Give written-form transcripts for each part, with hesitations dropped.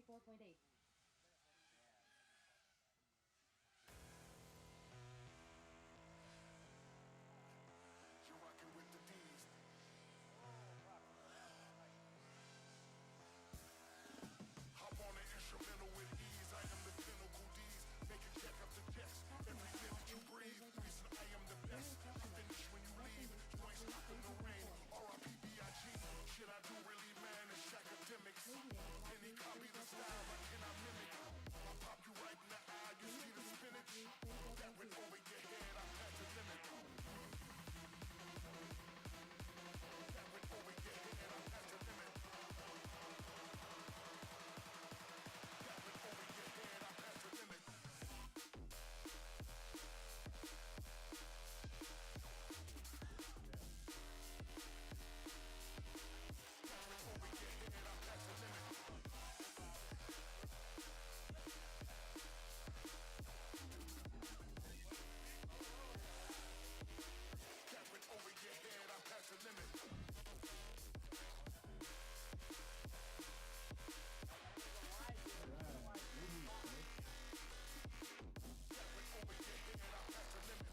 You're rocking with the D's. Hop on the instrumental with ease. I am the pinnacle D's. Make a check up the checks. Every day that you breathe. Reason I am the best. I finish when you leave. You ain't stopping the rain. R.I.P.B.I.G. Shit I do really, man, it's academics. Any copy the style, but can I mimic? I pop you right in the eye. You see the spinach? That went over your head. I had to limit. That went over your head. I had to limit. Over your head, I had to limit. Over your head, I had to limit. That went over your head, I had to limit.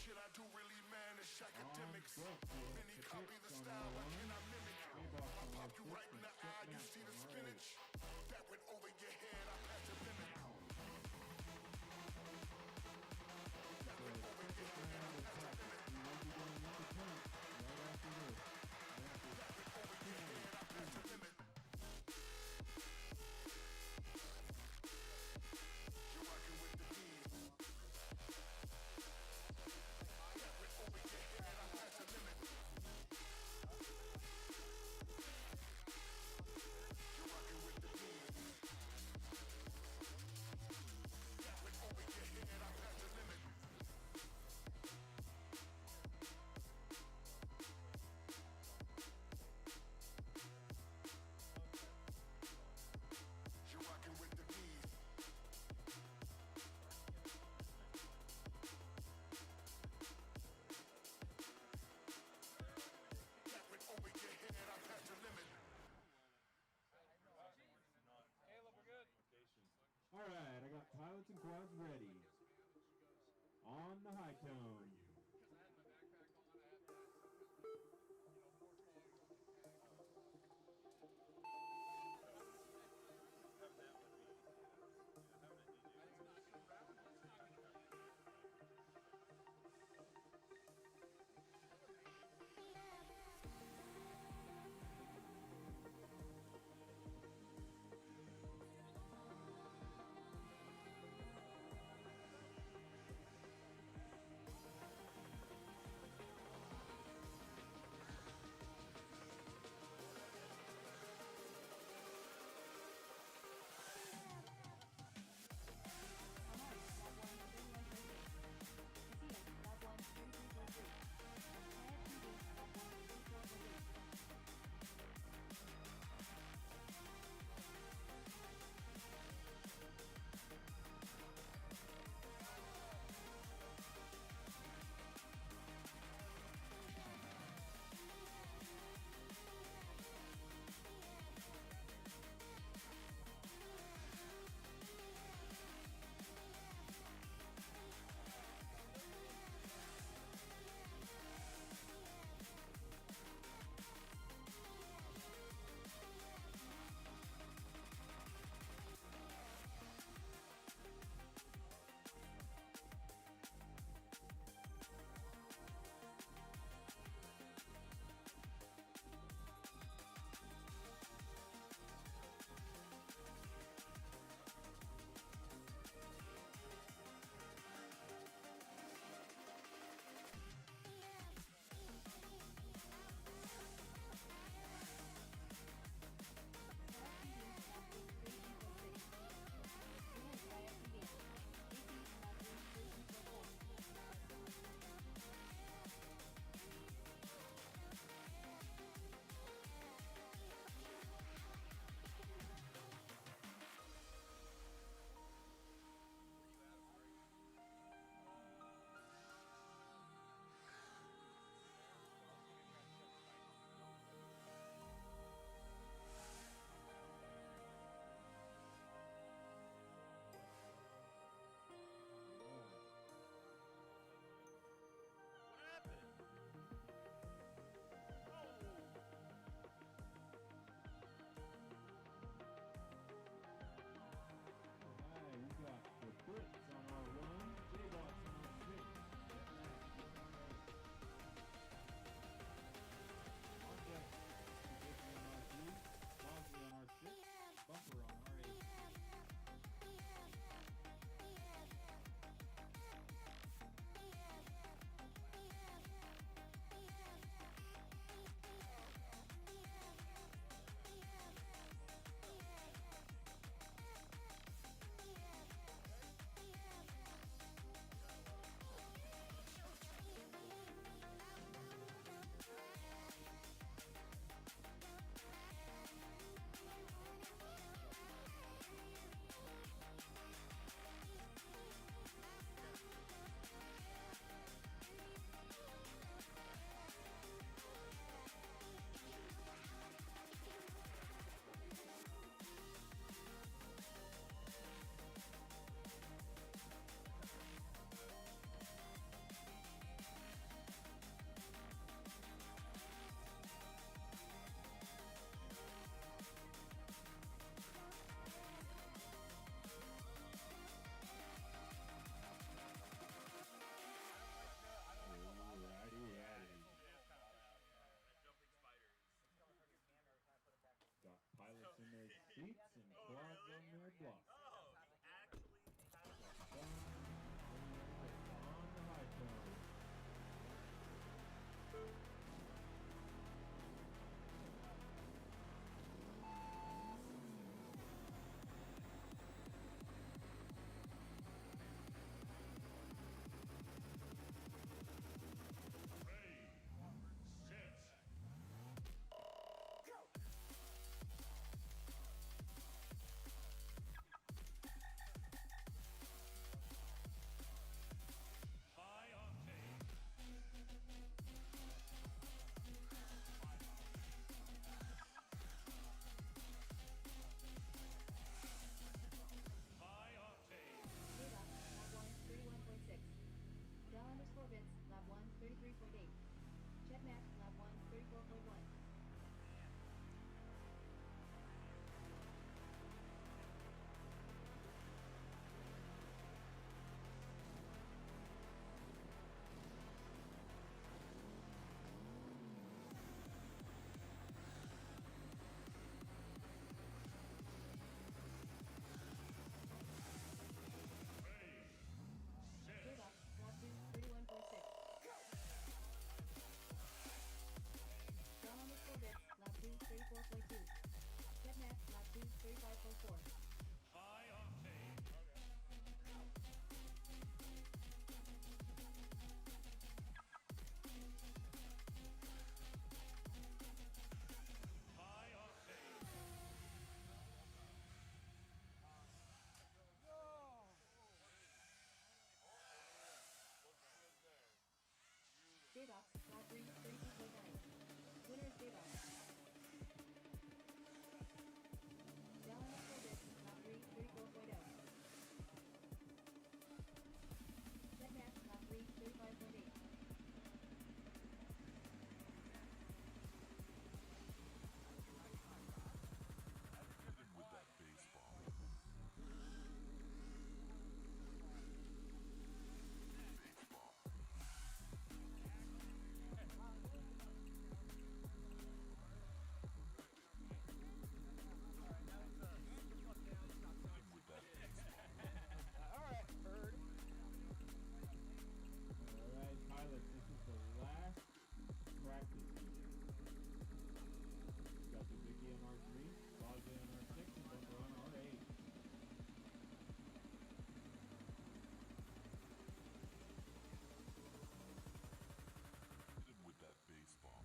Shit I do really, man, it's academics. Many copy the style, but can I mimic? I pop you right in the eye, you see the spinach? That went over your head, I had to limit. That went over your head, I had to limit. That went over your head, I had to limit. You're rocking with the D's. That went over your head, I had to limit. You're rocking with the D's. sheets and clogs on their block. Oh, he actually has On the high tone. Lap 1, 33.8. Jetmax, lap 1, 34.1. Lap 2, 31.6. Down on the 4 bits, lap 2, 34.2. Jetmax, lap 2, 35.4. High octane. High octane. J-Box, lap 3, 32.9. Winner is J-Box. Down on the 4 bits, lap 3, 34.0. Jetmax, lap 3, 35.8. With that baseball. Alright, pilots, this is the last practice session. Got the Vicky on R3, Bogdan on R6, and Bumper on R8. With that baseball.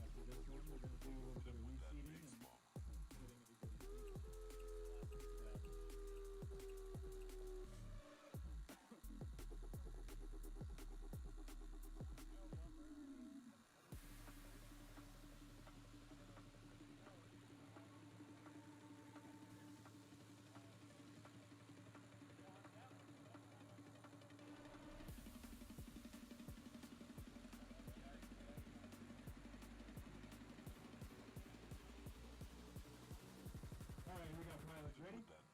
After this one, we're going to do a little bit of With that reseating and baseball. getting everybody's Alright, we got pilots ready? With that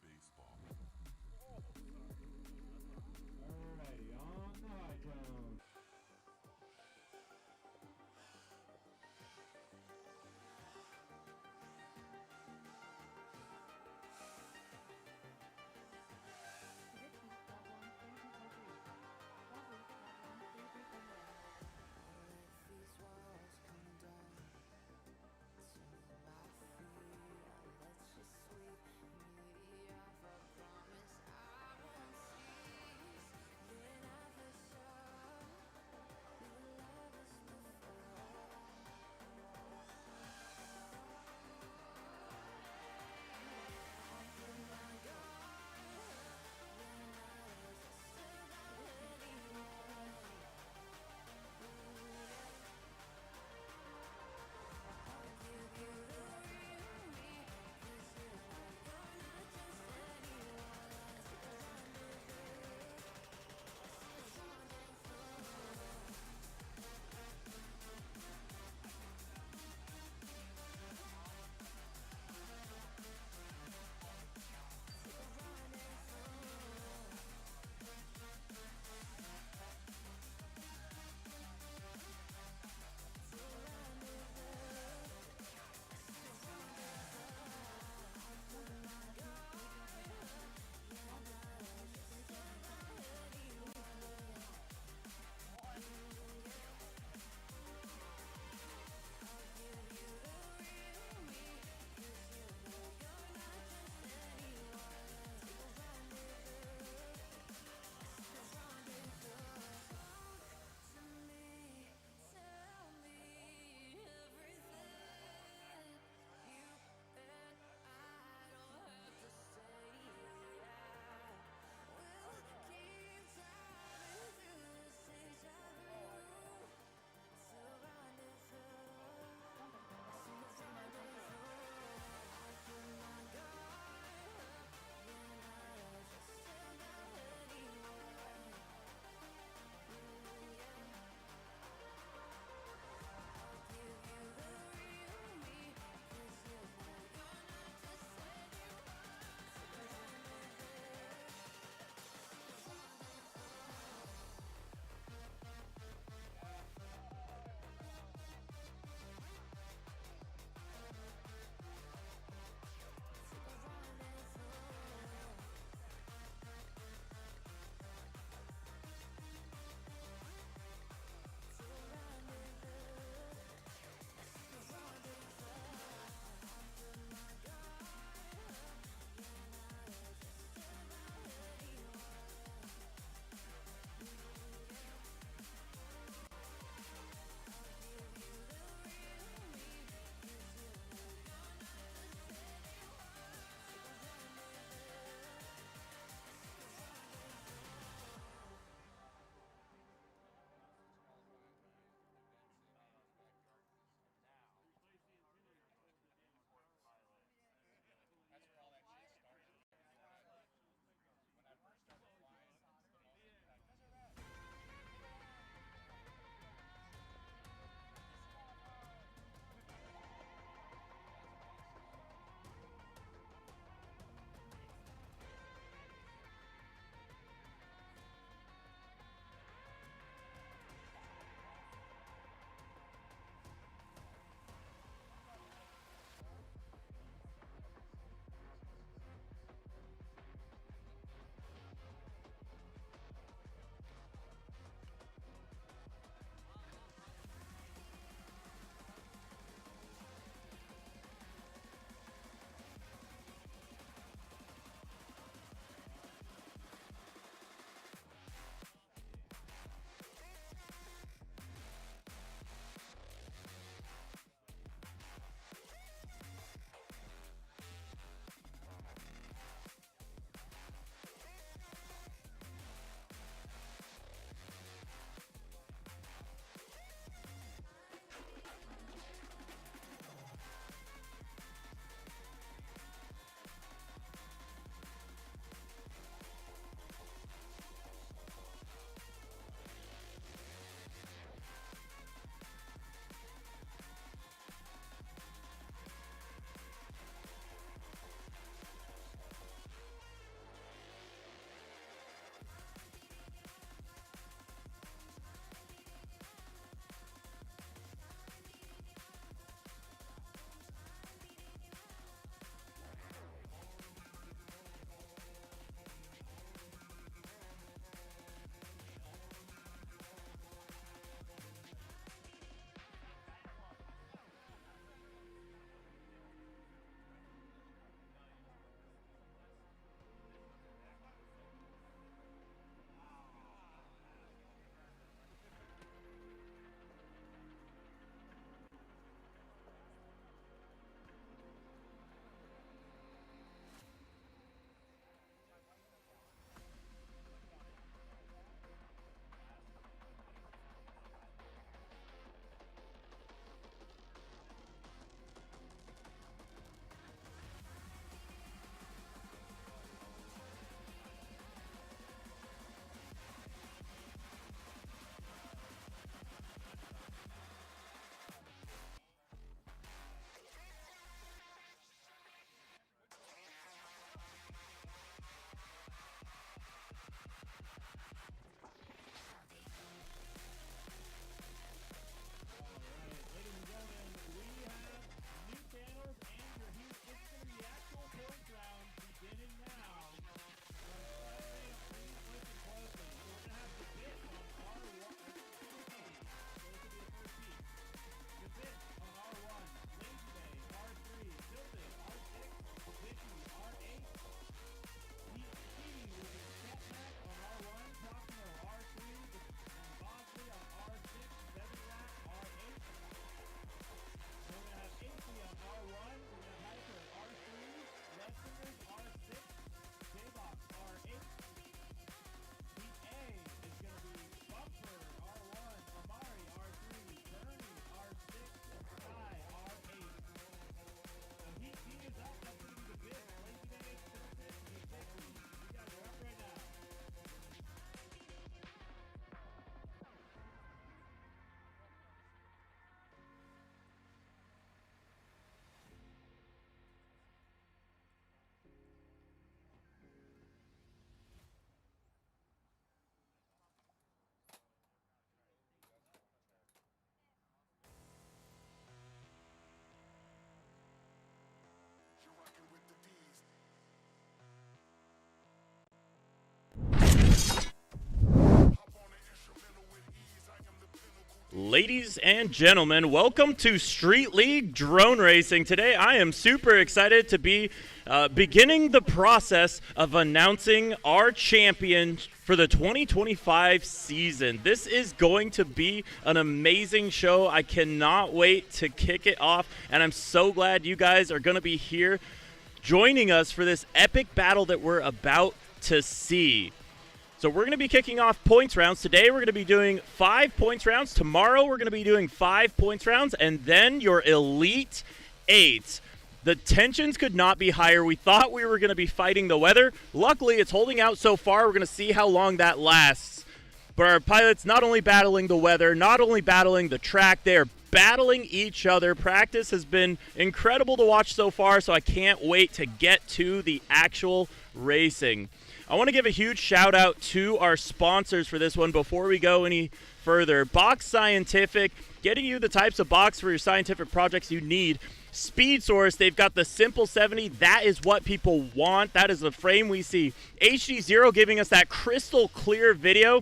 Ladies and gentlemen, welcome to Street League Drone Racing. Today I am super excited to be beginning the process of announcing our champion for the 2025 season. This is going to be an amazing show. I cannot wait to kick it off, and I'm so glad you guys are going to be here joining us for this epic battle that we're about to see. So we're going to be kicking off points rounds. Today we're going to be doing 5 points rounds. Tomorrow we're going to be doing 5 points rounds, and then your Elite 8. The tensions could not be higher. We thought we were going to be fighting the weather. Luckily, it's holding out so far. We're going to see how long that lasts. But our pilots not only battling the weather, not only battling the track, they're battling each other. Practice has been incredible to watch so far, so I can't wait to get to the actual racing. I want to give a huge shout out to our sponsors for this one before we go any further. Box Scientific, getting you the types of box for your scientific projects you need. Speed Source, they've got the Simple 70. That is what people want. That is the frame we see. HD0 giving us that crystal clear video.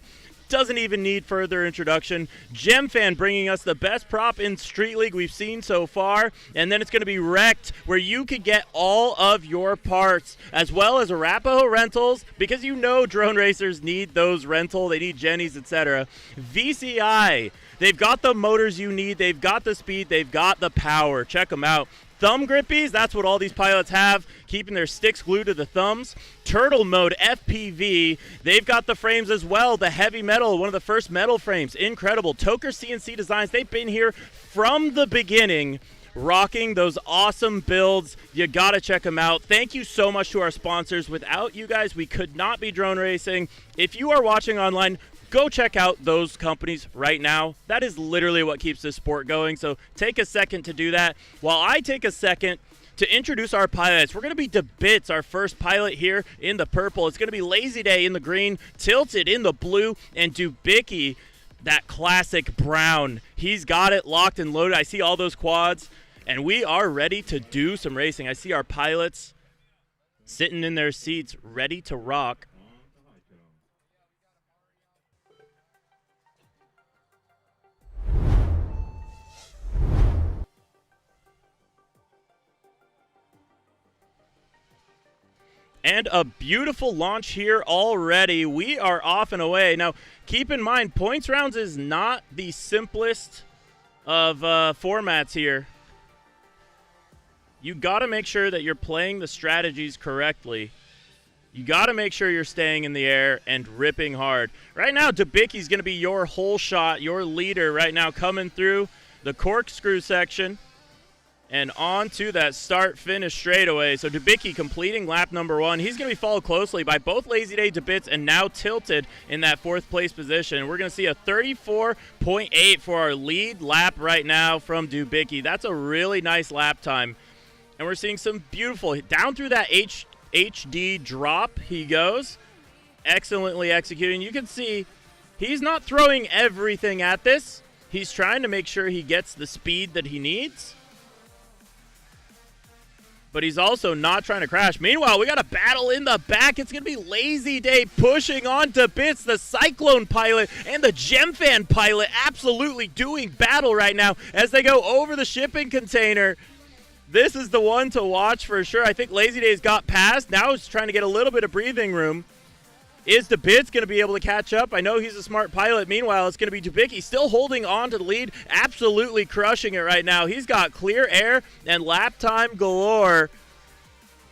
Doesn't even need further introduction. GemFan bringing us the best prop in Street League we've seen so far. And then it's going to be Wrecked, where you could get all of your parts, as well as Arapaho Rentals, because you know drone racers need those rental. They need Jennies, etc. VCI, they've got the motors you need. They've got the speed. They've got the power. Check them out. Thumb grippies, that's what all these pilots have, keeping their sticks glued to the thumbs. Turtle Mode FPV, they've got the frames as well, the heavy metal, one of the first metal frames, incredible. Toker CNC Designs, they've been here from the beginning, rocking those awesome builds. You gotta check them out. Thank you so much to our sponsors. Without you guys, we could not be drone racing. If you are watching online, go check out those companies right now. That is literally what keeps this sport going. So take a second to do that. While I take a second to introduce our pilots, we're going to be DeBits, our first pilot here in the purple. It's going to be Lazy Day in the green, Tilted in the blue, and Dubicki, that classic brown. He's got it locked and loaded. I see all those quads, and we are ready to do some racing. I see our pilots sitting in their seats, ready to rock. And a beautiful launch here already. We are off and away. Now, keep in mind, points rounds is not the simplest of formats here. You got to make sure that you're playing the strategies correctly. You got to make sure you're staying in the air and ripping hard. Right now, Dubicki's going to be your whole shot, your leader right now, coming through the corkscrew section. And on to that start-finish straightaway. So Dubicki completing lap number 1. He's going to be followed closely by both Lazy Day, DeBits, and now Tilted in that 4th place position. We're going to see a 34.8 for our lead lap right now from Dubicki. That's a really nice lap time. And we're seeing some beautiful, down through that HD drop he goes. Excellently executing. You can see he's not throwing everything at this. He's trying to make sure he gets the speed that he needs. But he's also not trying to crash. Meanwhile, we got a battle in the back. It's going to be Lazy Day pushing on to bits. The Cyclone pilot and the GemFan pilot absolutely doing battle right now as they go over the shipping container. This is the one to watch for sure. I think Lazy Day's got past. Now he's trying to get a little bit of breathing room. Is DeBits going to be able to catch up? I know he's a smart pilot. Meanwhile, it's going to be Dubicki still holding on to the lead, absolutely crushing it right now. He's got clear air and lap time galore.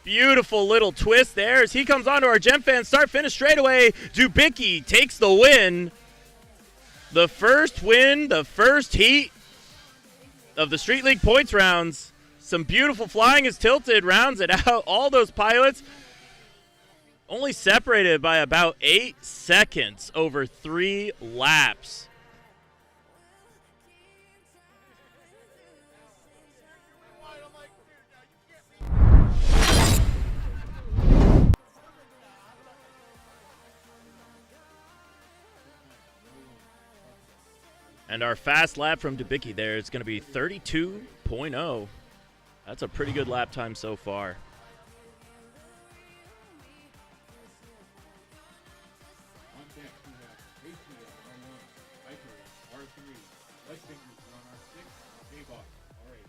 Beautiful little twist there as he comes onto our GemFan start-finish straightaway. Dubicki takes the win. The first win, the first heat of the Street League points rounds. Some beautiful flying as Tilted rounds it out. All those pilots only separated by about 8 seconds over 3 laps. And our fast lap from Dubicki there is going to be 32.0. That's a pretty good lap time so far. light fingers on our 6 J-Box. All right.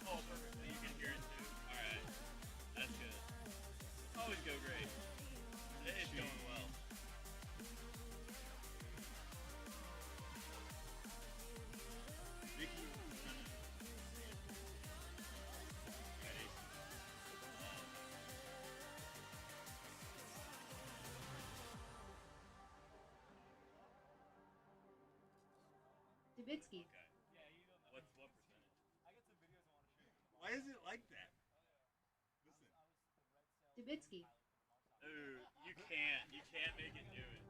Oh, perfect. So you can hear it too. All right. That's good. Always go great. It's going well. Dubitsky. What percentage? Why is it like that? Dubitsky. Ooh, you can't make it do it.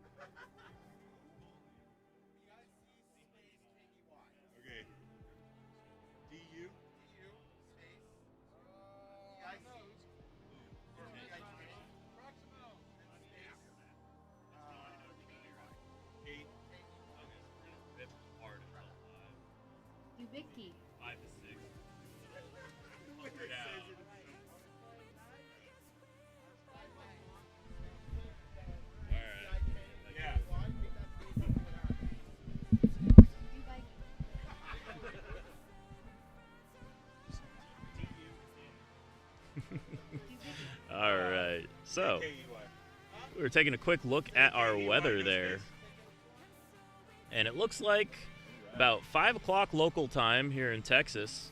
Okay. DU. Eight. Rip hard until Dubitsky. 5 to 6. Up or down. Yeah. All right. So, KUI. we were taking a quick look at our weather there. And it looks like about 5 o'clock local time here in Texas,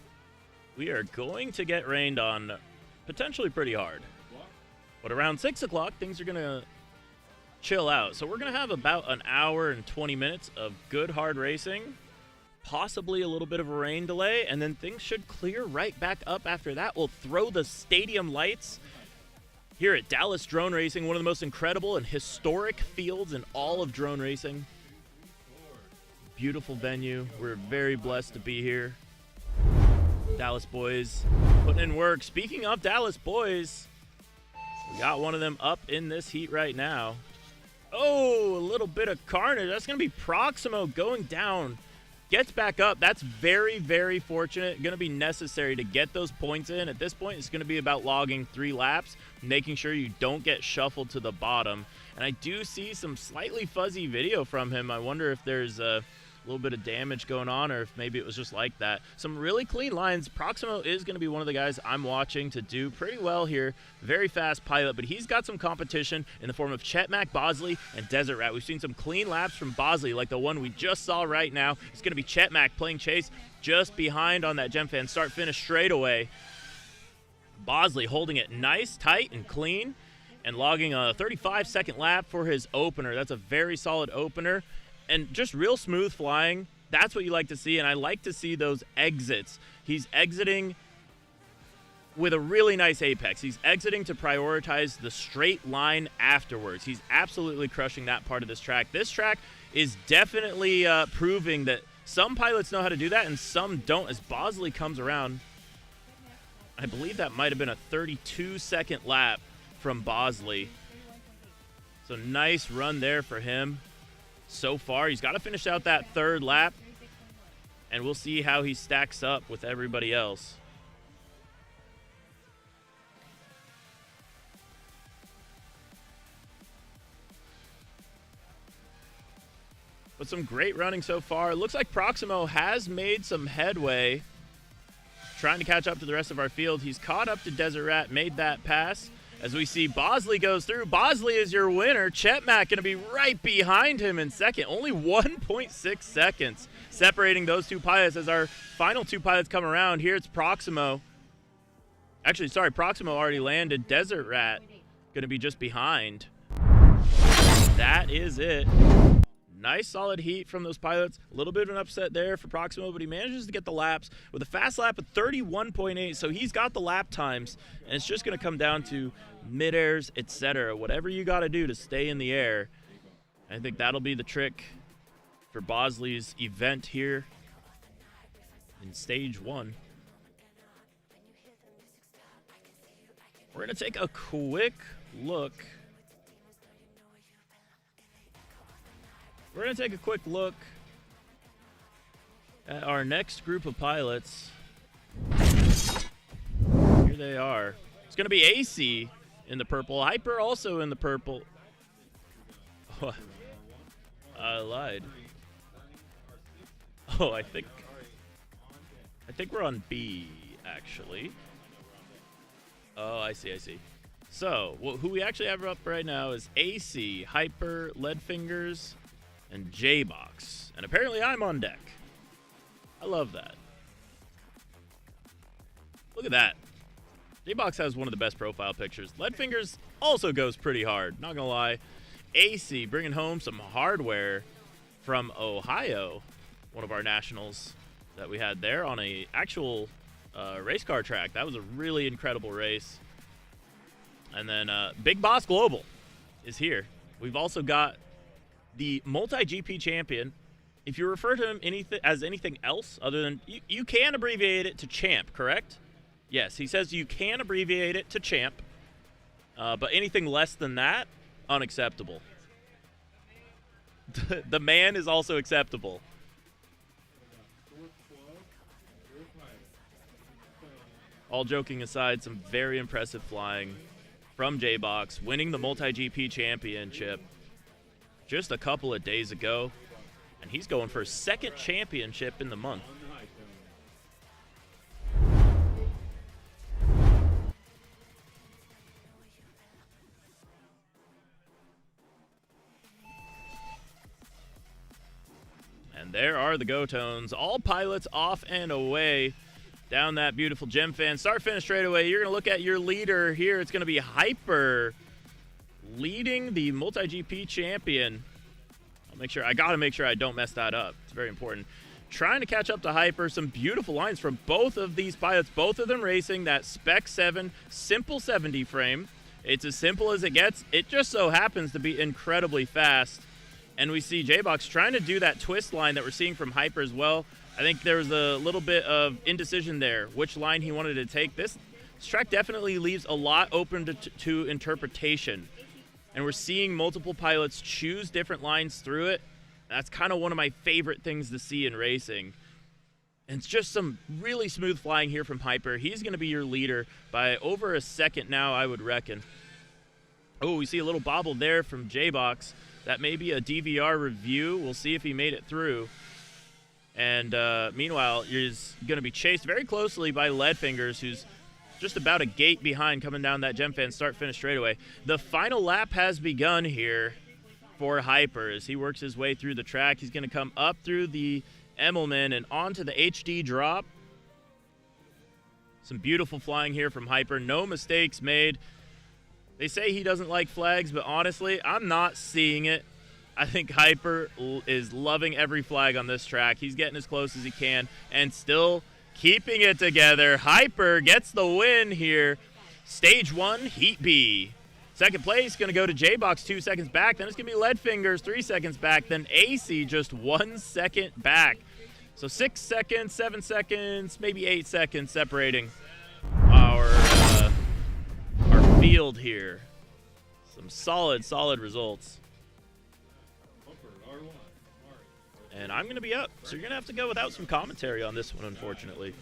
we are going to get rained on potentially pretty hard. But around 6 o'clock, things are going to chill out. So we're going to have about an hour and 20 minutes of good hard racing, possibly a little bit of a rain delay, and then things should clear right back up after that. We'll throw the stadium lights here at Dallas Drone Racing, one of the most incredible and historic fields in all of drone racing. Beautiful venue. We're very blessed to be here. Dallas boys putting in work. Speaking of Dallas boys, we got one of them up in this heat right now. Oh, a little bit of carnage. That's going to be Proximo going down. Gets back up. That's very, very fortunate. Going to be necessary to get those points in. At this point, it's going to be about logging 3 laps, making sure you don't get shuffled to the bottom. And I do see some slightly fuzzy video from him. I wonder if there's a little bit of damage going on or if maybe it was just like that. Some really clean lines. Proximo is going to be one of the guys I'm watching to do pretty well here. Very fast pilot, but he's got some competition in the form of Chetmac, Bosley, and Desert Rat. We've seen some clean laps from Bosley, like the one we just saw right now. It's going to be Chetmac playing chase just behind on that Gemfan start-finish straightaway. Bosley holding it nice, tight, and clean, and logging a 35-second lap for his opener. That's a very solid opener. And just real smooth flying. That's what you like to see, and I like to see those exits. He's exiting with a really nice apex. He's exiting to prioritize the straight line afterwards. He's absolutely crushing that part of this track. This track is definitely proving that some pilots know how to do that and some don't, as Bosley comes around. I believe that might have been a 32-second lap from Bosley. So nice run there for him. So far, he's got to finish out that 3rd lap, and we'll see how he stacks up with everybody else. But some great running so far. It looks like Proximo has made some headway trying to catch up to the rest of our field. He's caught up to Desert Rat, made that pass. As we see Bosley goes through. Bosley is your winner. Chetmac going to be right behind him in second. Only 1.6 seconds separating those two pilots as our final 2 pilots come around. Here it's Proximo. Actually, sorry, Proximo already landed. Desert Rat going to be just behind. That is it. Nice solid heat from those pilots. A little bit of an upset there for Proximo, but he manages to get the laps with a fast lap of 31.8. So he's got the lap times, and it's just going to come down to mid-airs, etc. Whatever you got to do to stay in the air. I think that'll be the trick for Bosley's event here in stage 1. We're going to take a quick look we're going to take a quick look at our next group of pilots. Here they are. It's going to be AC in the purple. Hyper also in the purple. Oh, I lied. Oh, I think we're on B, actually. Oh, I see. So, who we actually have up right now is AC, Hyper, Leadfingers, and J-Box. And apparently I'm on deck. I love that. Look at that. J-Box has one of the best profile pictures. Leadfingers also goes pretty hard, not gonna lie. AC bringing home some hardware from Ohio, one of our nationals that we had there on a actual race car track. That was a really incredible race. And then Big Boss Global is here. We've also got the multi-GP champion. If you refer to him as anything else other than... You can abbreviate it to champ, correct? Yes, he says you can abbreviate it to champ. But anything less than that, unacceptable. The man is also acceptable. All joking aside, some very impressive flying from J-Box, winning the multi-GP championship just a couple of days ago. And he's going for his second championship in the month. And there are the go-tones. All pilots off and away down that beautiful gem fan. Start finish straight away. You're going to look at your leader here. It's going to be Hyper leading the multi-GP champion. I got to make sure I don't mess that up. It's very important. Trying to catch up to Hyper. Some beautiful lines from both of these pilots. Both of them racing that Spec 7 simple 70 frame. It's as simple as it gets. It just so happens to be incredibly fast. And we see J-Box trying to do that twist line that we're seeing from Hyper as well. I think there was a little bit of indecision there, which line he wanted to take. This track definitely leaves a lot open to interpretation. And we're seeing multiple pilots choose different lines through it. That's kind of one of my favorite things to see in racing. And it's just some really smooth flying here from Hyper. He's going to be your leader by over a second now, I would reckon. Oh, we see a little bobble there from J-Box. That may be a DVR review. We'll see if he made it through. And meanwhile, he's going to be chased very closely by Leadfingers, who's just about a gate behind coming down that gem fan start-finish straightaway. The final lap has begun here for Hyper as he works his way through the track. He's going to come up through the Emmelman and onto the HD drop. Some beautiful flying here from Hyper. No mistakes made. They say he doesn't like flags, but honestly, I'm not seeing it. I think Hyper is loving every flag on this track. He's getting as close as he can and still keeping it together. Hyper gets the win here. Stage 1, Heat B. Second place going to go to J-Box 2 seconds back. Then it's going to be Leadfingers 3 seconds back. Then AC just 1 second back. So 6 seconds, 7 seconds, maybe 8 seconds separating our field here. Some solid results. And I'm going to be up, so you're going to have to go without some commentary on this one, unfortunately.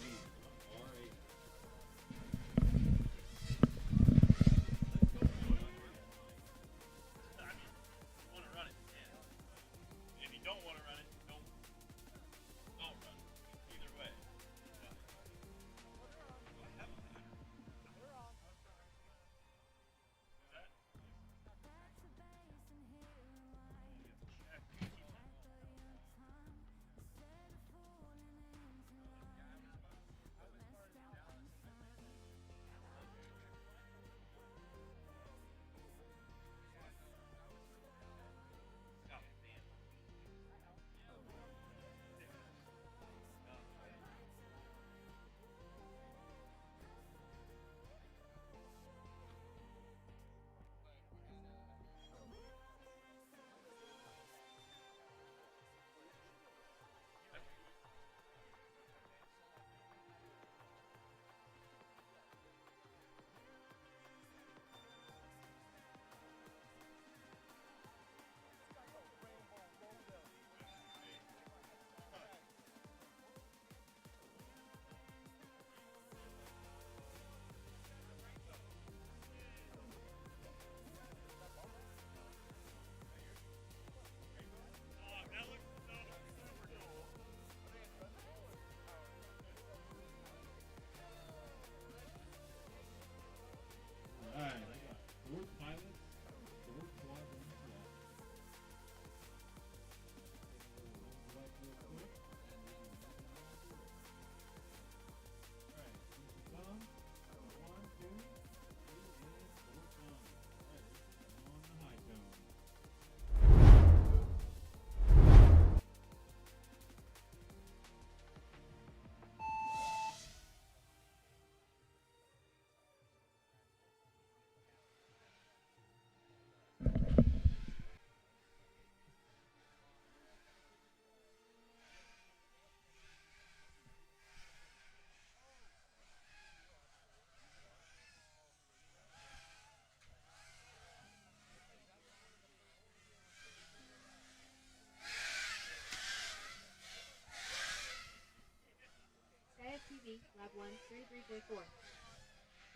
lap 1, 33.4.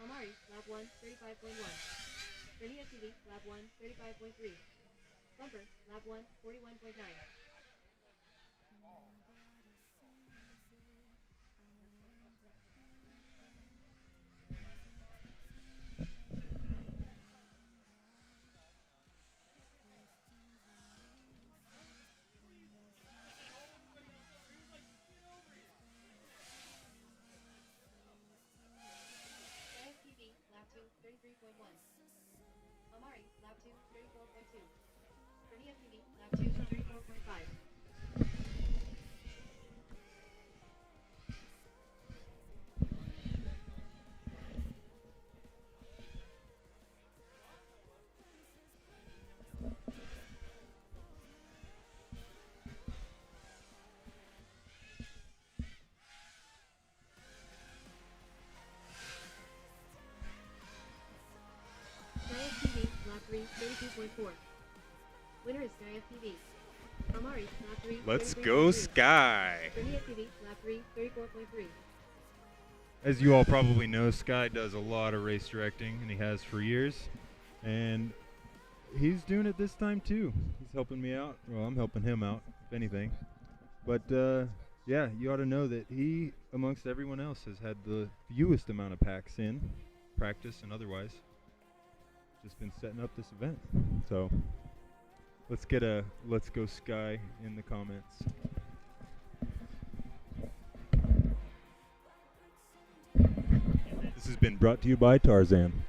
Amari, lap 1, 35.1. Vernia TV, lap 1, 35.3. Bumper, lap 1, 41.9. TV, lap 2, 33.1. Amari, lap 2, 34.2. Vernia TV, lap 2, 34.5. TV, lap 3, 32.4. Winner is Sky TV. Amari, lap 3, Let's 33.3. go Sky! Vernia TV, lap 3, 34.3. As you all probably know, Sky does a lot of race directing, and he has for years. And he's doing it this time too. He's helping me out. Well, I'm helping him out, if anything. But yeah, you ought to know that he, amongst everyone else, has had the fewest amount of packs in practice and otherwise. Just been setting up this event. So let's get a "Let's Go Sky" in the comments. This has been brought to you by Tarzan.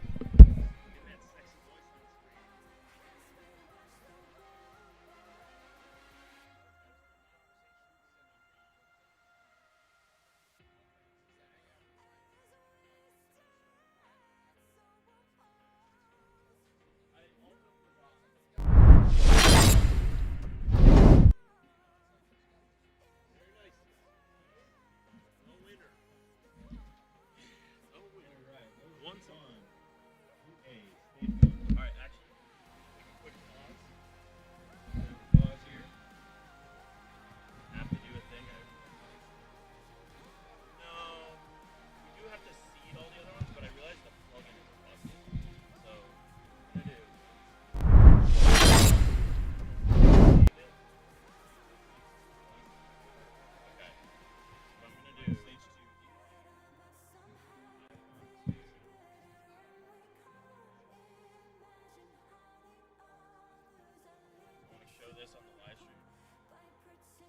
This on the live stream.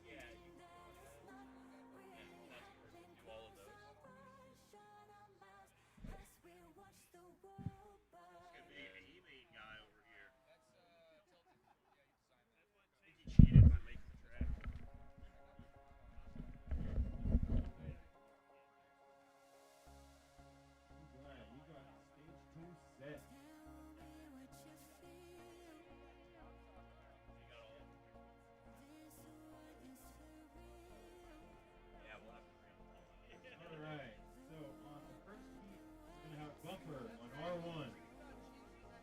Yeah, you can that's perfect. Do all of those. It's gonna be an e-mail guy over here. I think he cheated by making the track. Alright, you got stage 2 set. Alright, so on the first heat, we're going to have Bumper on R1.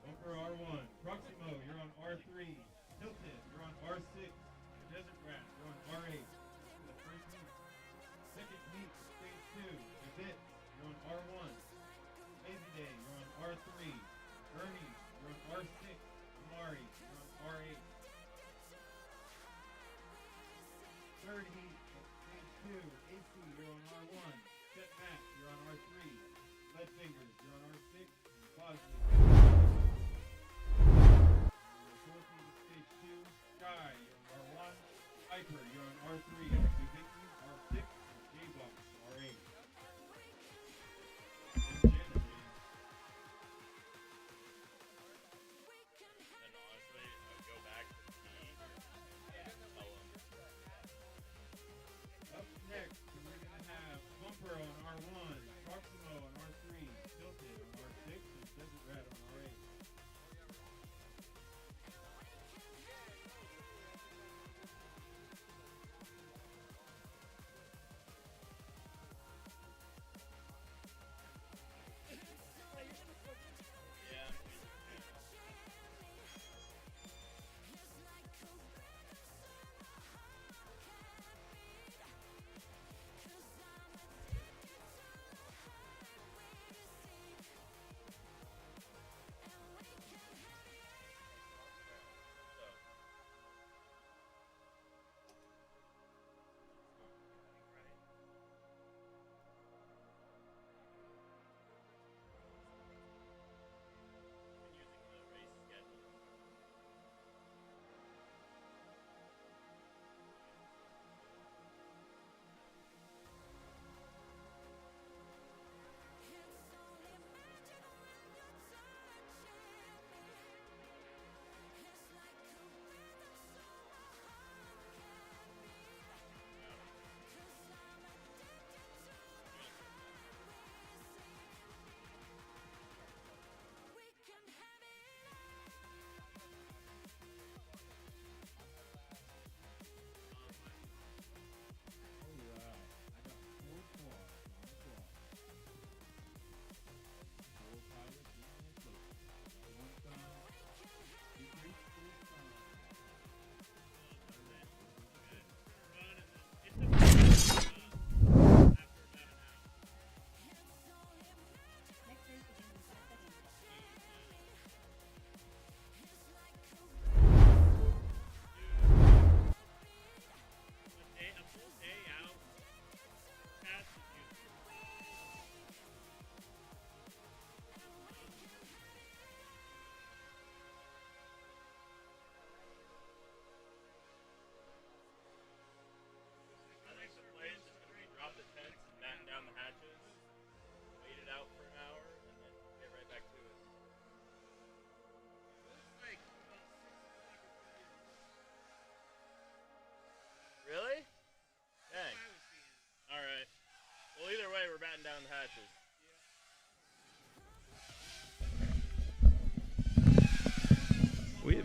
Bumper R1. Proximo, you're on R3. Tilted, you're on R6. The Desert Rat, you're on R8. For the first heat. Second heat, stage 2. The Bit, you're on R1. Lazy Day, you're on R3. Ernie, you're on R6. Amari, you're on R8. Third heat, stage 2. AC, you're on R1. Set Matt, you're on R3. Lead Fingers, you're on R6. Bosley. Fourth heat is stage 2. Sky, you're on R1. Hyper, you're on R3. Dubicki, R6. And J-Box, R8. Then honestly, I'd go back to the and tell him. Up next, we're going to have Bumper on R1, Proximo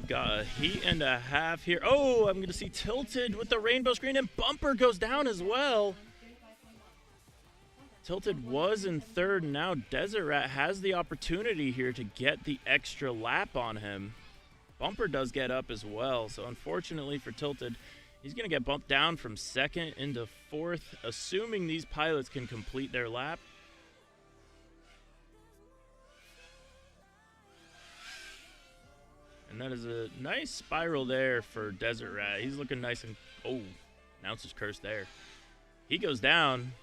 got a heat and a half here. Oh, I'm going to see Tilted with the rainbow screen, and Bumper goes down as well. Tilted was in third, and now Desert Rat has the opportunity here to get the extra lap on him. Bumper does get up as well, so unfortunately for Tilted, he's going to get bumped down from second into fourth, assuming these pilots can complete their lap. And that is a nice spiral there for Desert Rat. He's looking nice and... Oh, announcer's curse there. He goes down.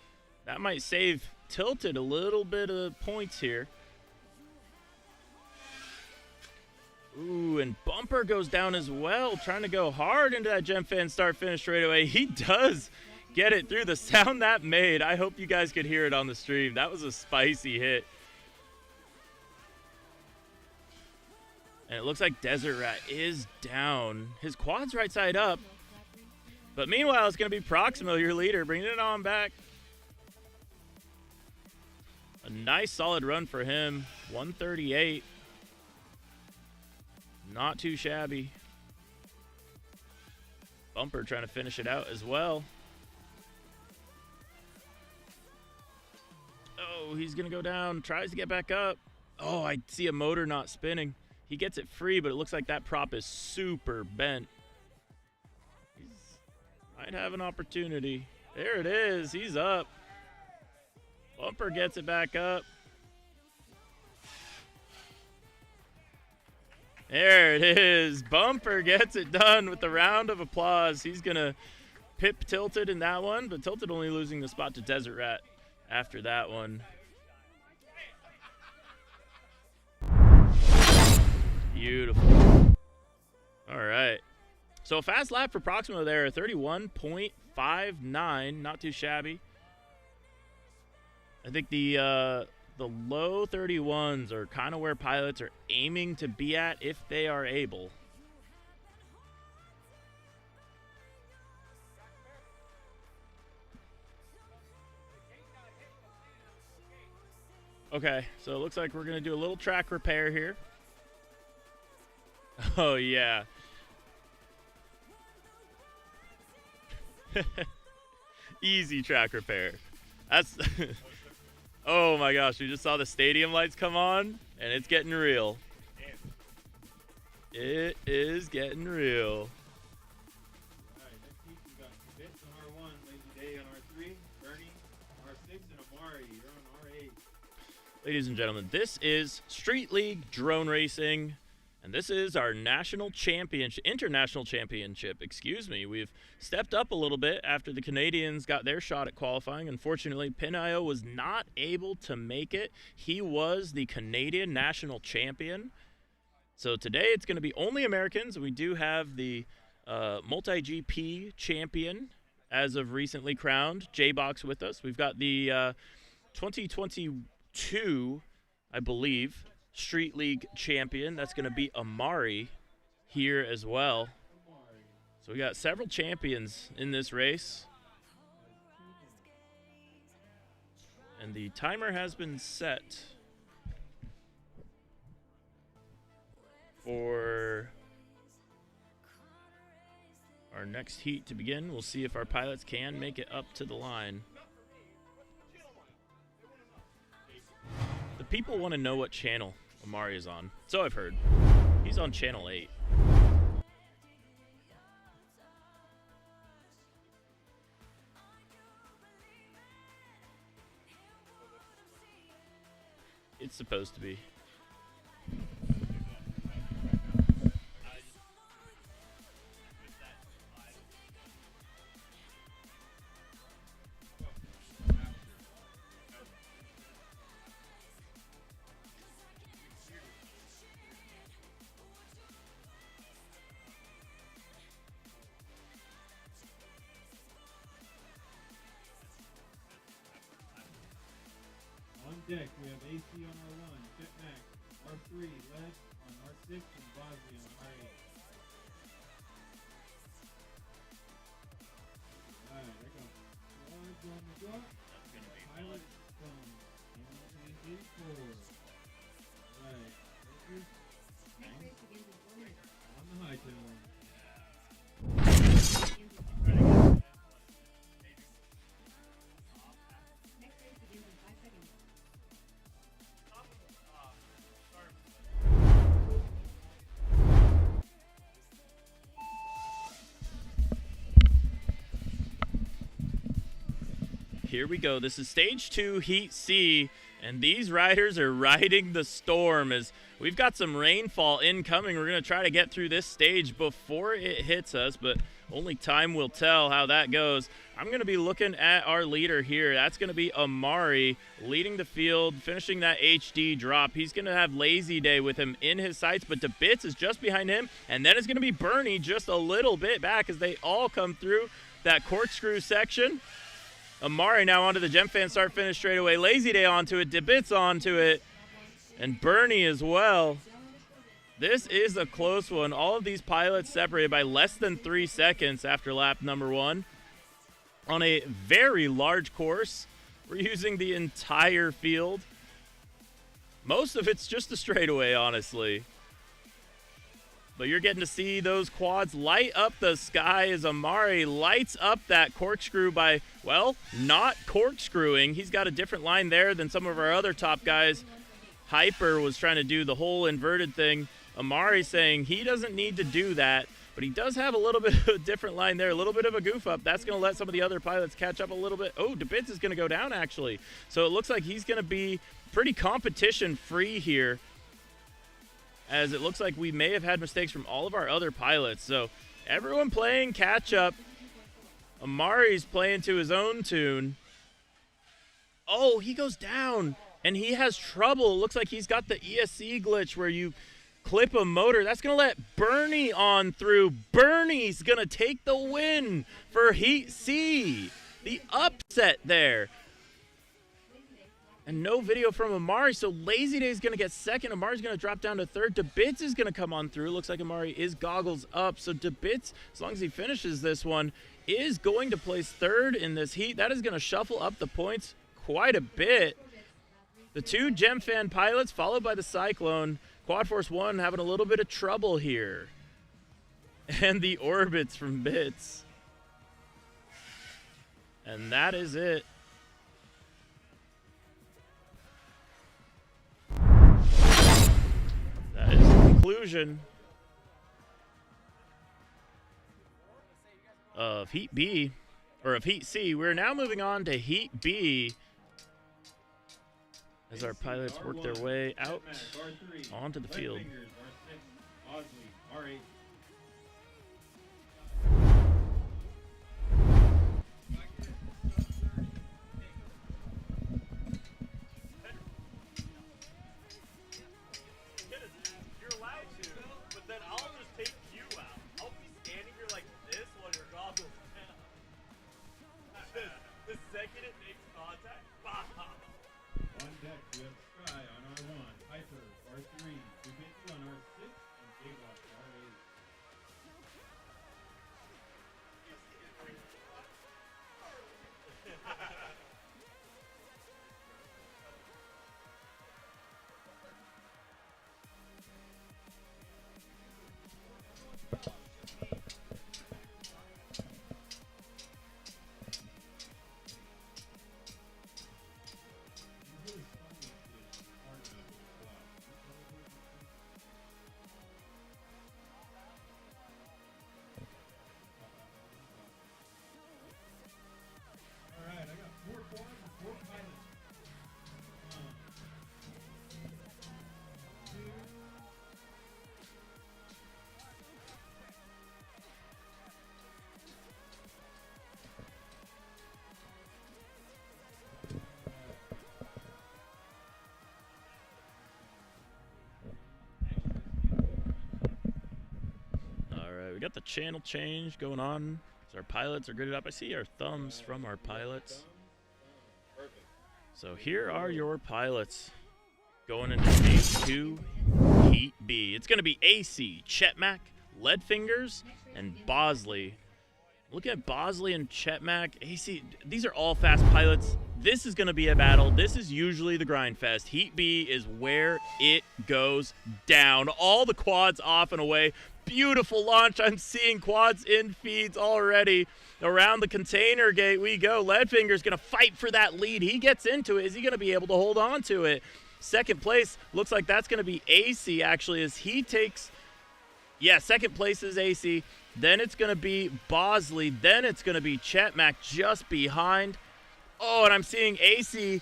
That might save Tilted a little bit of points here. Ooh, and Bumper goes down as well, trying to go hard into that Gem Fan start finish straight away. He does get it through. The sound that made, I hope you guys could hear it on the stream. That was a spicy hit. And it looks like Desert Rat is down. His quad's right side up. But meanwhile, it's going to be Proximo, your leader, bringing it on back. A nice solid run for him. 138. Not too shabby. Bumper trying to finish it out as well. Oh, he's going to go down. Tries to get back up. Oh, I see a motor not spinning. He gets it free, but it looks like that prop is super bent. He might have an opportunity. There it is. He's up. Bumper gets it back up. There it is. Bumper gets it done with the round of applause. He's going to pip Tilted in that one, but Tilted only losing the spot to Desert Rat after that one. Beautiful. All right. So a fast lap for Proximo there, 31.59. Not too shabby. I think the low 31s are kind of where pilots are aiming to be at if they are able. Okay, so it looks like we're going to do a little track repair here. Oh, yeah. Easy track repair. That's... Oh my gosh, we just saw the stadium lights come on, and it's getting real. It is getting real. Alright, next week we got Bits on R1, Lazy Day on R3, Bernie on R6, and Amari, you're on R8. Ladies and gentlemen, this is Street League Drone Racing, and this is our international championship. We've stepped up a little bit after the Canadians got their shot at qualifying. Unfortunately, Pinayo was not able to make it. He was the Canadian national champion. So today it's going to be only Americans. We do have the multi-GP champion as of recently crowned, J-Box, with us. We've got the 2022, I believe, Street League champion. That's going to be Amari here as well. So we got several champions in this race. And the timer has been set for our next heat to begin. We'll see if our pilots can make it up to the line. The people want to know what channel Amari is on. So I've heard. He's on channel 8. It's supposed to be. On deck, we have AC on R1, Jetmax, R3, Les on R6, and Bosley on R8. Alright, I got flags on the block. Pilot from 1984. Alright, on the here we go. This is stage 2, Heat C, and these riders are riding the storm as we've got some rainfall incoming. We're going to try to get through this stage before it hits us, but only time will tell how that goes. I'm going to be looking at our leader here. That's going to be Amari leading the field, finishing that HD drop. He's going to have Lazy Day with him in his sights, but DeBits is just behind him, and then it's going to be Bernie just a little bit back as they all come through that corkscrew section. Amari now onto the Gem Fan start finish straight away. Lazy Day onto it, DeBits onto it, and Bernie as well. This is a close one. All of these pilots separated by less than 3 seconds after lap number 1. On a very large course, we're using the entire field. Most of it's just a straightaway, honestly. But you're getting to see those quads light up the sky as Amari lights up that corkscrew by, well, not corkscrewing. He's got a different line there than some of our other top guys. Hyper was trying to do the whole inverted thing. Amari saying he doesn't need to do that, but he does have a little bit of a different line there, a little bit of a goof up. That's going to let some of the other pilots catch up a little bit. Oh, DeBits is going to go down, actually. So it looks like he's going to be pretty competition-free here, as it looks like we may have had mistakes from all of our other pilots. So everyone playing catch-up. Amari's playing to his own tune. Oh, he goes down, and he has trouble. It looks like he's got the ESC glitch where you clip a motor. That's going to let Bernie on through. Bernie's going to take the win for Heat C. The upset there. And no video from Amari, so Lazy Day is going to get second. Amari's going to drop down to third. DeBits is going to come on through. Looks like Amari is goggles up. So DeBits, as long as he finishes this one, is going to place third in this heat. That is going to shuffle up the points quite a bit. The 2 Gem Fan pilots, followed by the Cyclone. Quad Force 1 having a little bit of trouble here. And the Orbits from Bits. And that is it. That is the conclusion of Heat B, or of Heat C. We're now moving on to Heat B, as our pilots work their way out onto the field. You're allowed to, but then I'll just take you out. I'll be standing here like this while your goggles down. The second it makes contact, bah! On deck, we have Sky on R1, Hyper, R3, DeBits on R6, and J-Block R8. Alright, I got 4 quads and 4 pilots. Alright, we got the channel change going on. So our pilots are gridded up. I see our thumbs from our pilots. So here are your pilots going into stage 2, Heat B. It's going to be AC, Chetmac, Leadfingers, and Bosley. Look at Bosley and Chetmac. AC, these are all fast pilots. This is going to be a battle. This is usually the grind fest. Heat B is where it goes down. All the quads off and away. Beautiful launch. I'm seeing quads in feeds already. Around the container gate we go. Leadfinger's going to fight for that lead. He gets into it. Is he going to be able to hold on to it? Second place looks like that's going to be AC, actually, as he takes... Yeah, second place is AC. Then it's going to be Bosley. Then it's going to be Chetmac just behind. Oh, and I'm seeing AC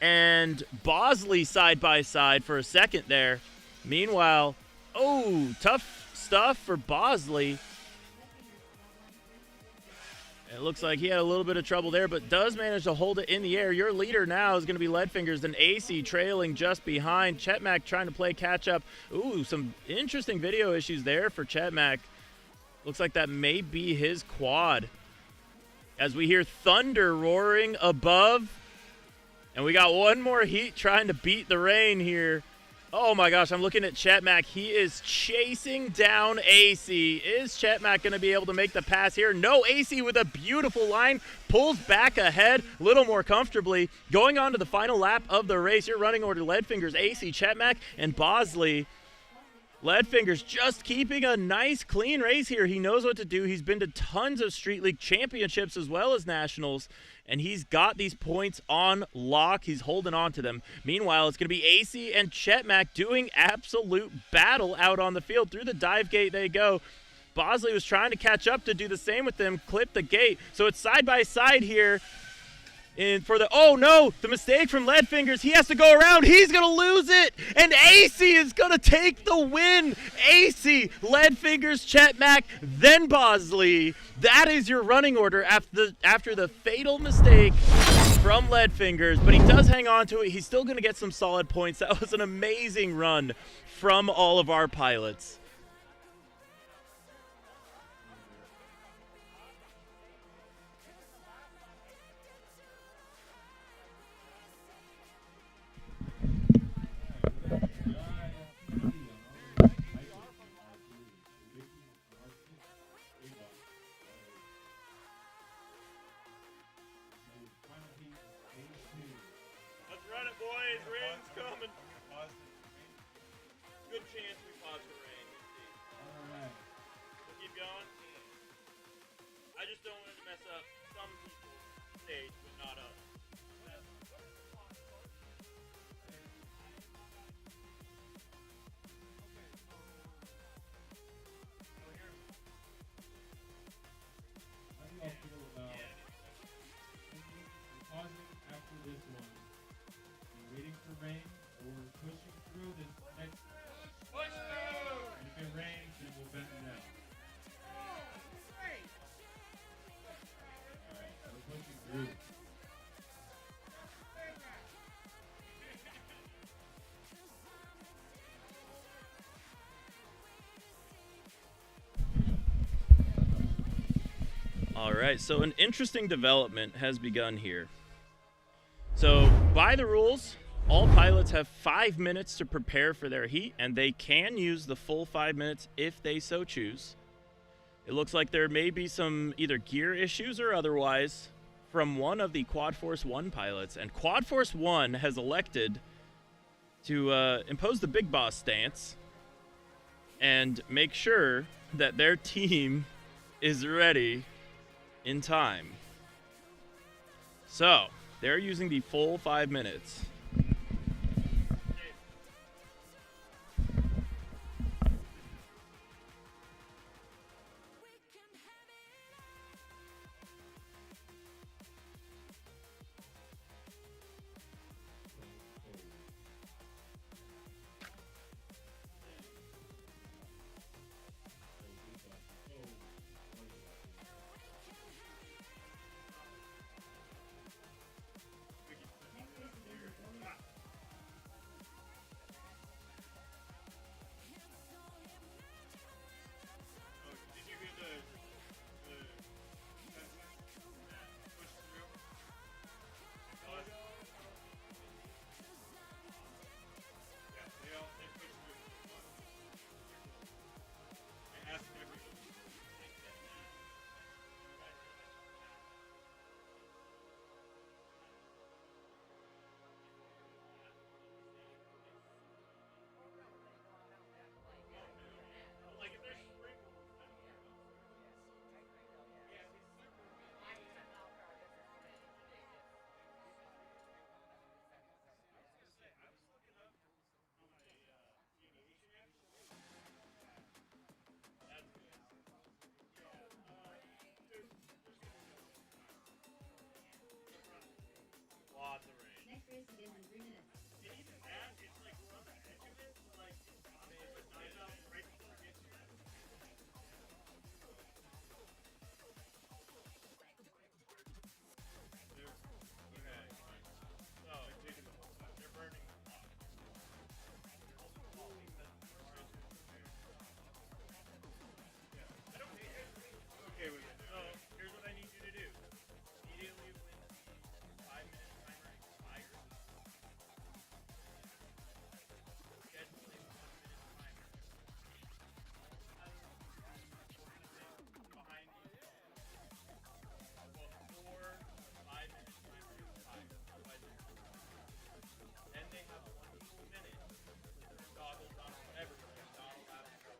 and Bosley side by side for a second there. Meanwhile, oh, tough stuff for Bosley. It looks like he had a little bit of trouble there, but does manage to hold it in the air. Your leader now is going to be Leadfingers, then AC trailing just behind. Chetmac trying to play catch-up. Ooh, some interesting video issues there for Chetmac. Looks like that may be his quad. As we hear thunder roaring above. And we got one more heat trying to beat the rain here. Oh my gosh, I'm looking at Chetmac. He is chasing down AC. Is Chetmac going to be able to make the pass here? No, AC with a beautiful line. Pulls back ahead a little more comfortably. Going on to the final lap of the race. Your running order, Leadfingers, AC, Chetmac, and Bosley. Leadfingers just keeping a nice, clean race here. He knows what to do. He's been to tons of Street League championships as well as nationals, and he's got these points on lock. He's holding on to them. Meanwhile, it's going to be AC and Chetmac doing absolute battle out on the field. Through the dive gate they go. Bosley was trying to catch up to do the same with them, clip the gate. So it's side by side here. And for the, oh no, the mistake from Leadfingers, he has to go around, he's going to lose it, and AC is going to take the win. AC, Leadfingers, Chetmac, then Bosley. That is your running order after the fatal mistake from Leadfingers, but he does hang on to it. He's still going to get some solid points. That was an amazing run from all of our pilots. Let's run it, boys. Rain's coming. Good chance we pause for rain. Alright. We'll keep going. I just don't want it to mess up some people's stage, but not us. How do y'all feel about pausing after this one and waiting for rain, or pushing through this next one? Push through! And if it rains, then we'll bend it out. Alright, so we're pushing through. All right, so an interesting development has begun here. So by the rules, all pilots have 5 minutes to prepare for their heat, and they can use the full 5 minutes if they so choose. It looks like there may be some either gear issues or otherwise from one of the Quad Force 1 pilots, and Quad Force 1 has elected to impose the big boss stance and make sure that their team is ready in time. So they're using the full 5 minutes. race begins in 3 minutes. And even that, it's like we're on the edge of it, so like it's possible to dive out right before it gets to that. So, they're burning the clock. I don't hate it. Okay with it. So, here's what I need you to do. Immediately when the 5-minute timer expires, schedule a 1-minute timer. Behind these before the 5-minute timer expires. Otherwise, then they have 1 full minute with their goggles on or whatever, but they're not allowed to go.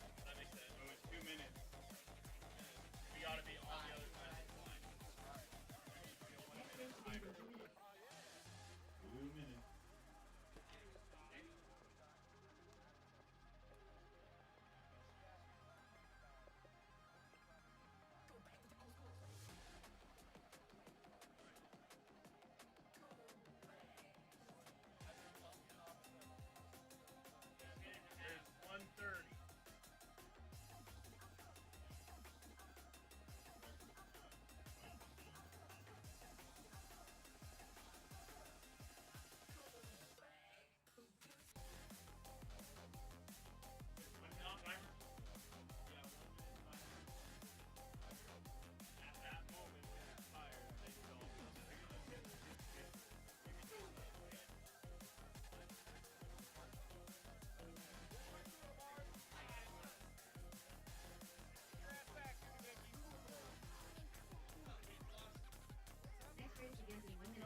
Does that make sense? So it's 2 minutes. We gotta be on the other side of the line. Next race begins in 2 minutes. 2 minutes. There's 1:30. At that moment, when it's fired, they don't. Next race begins in 1 minute.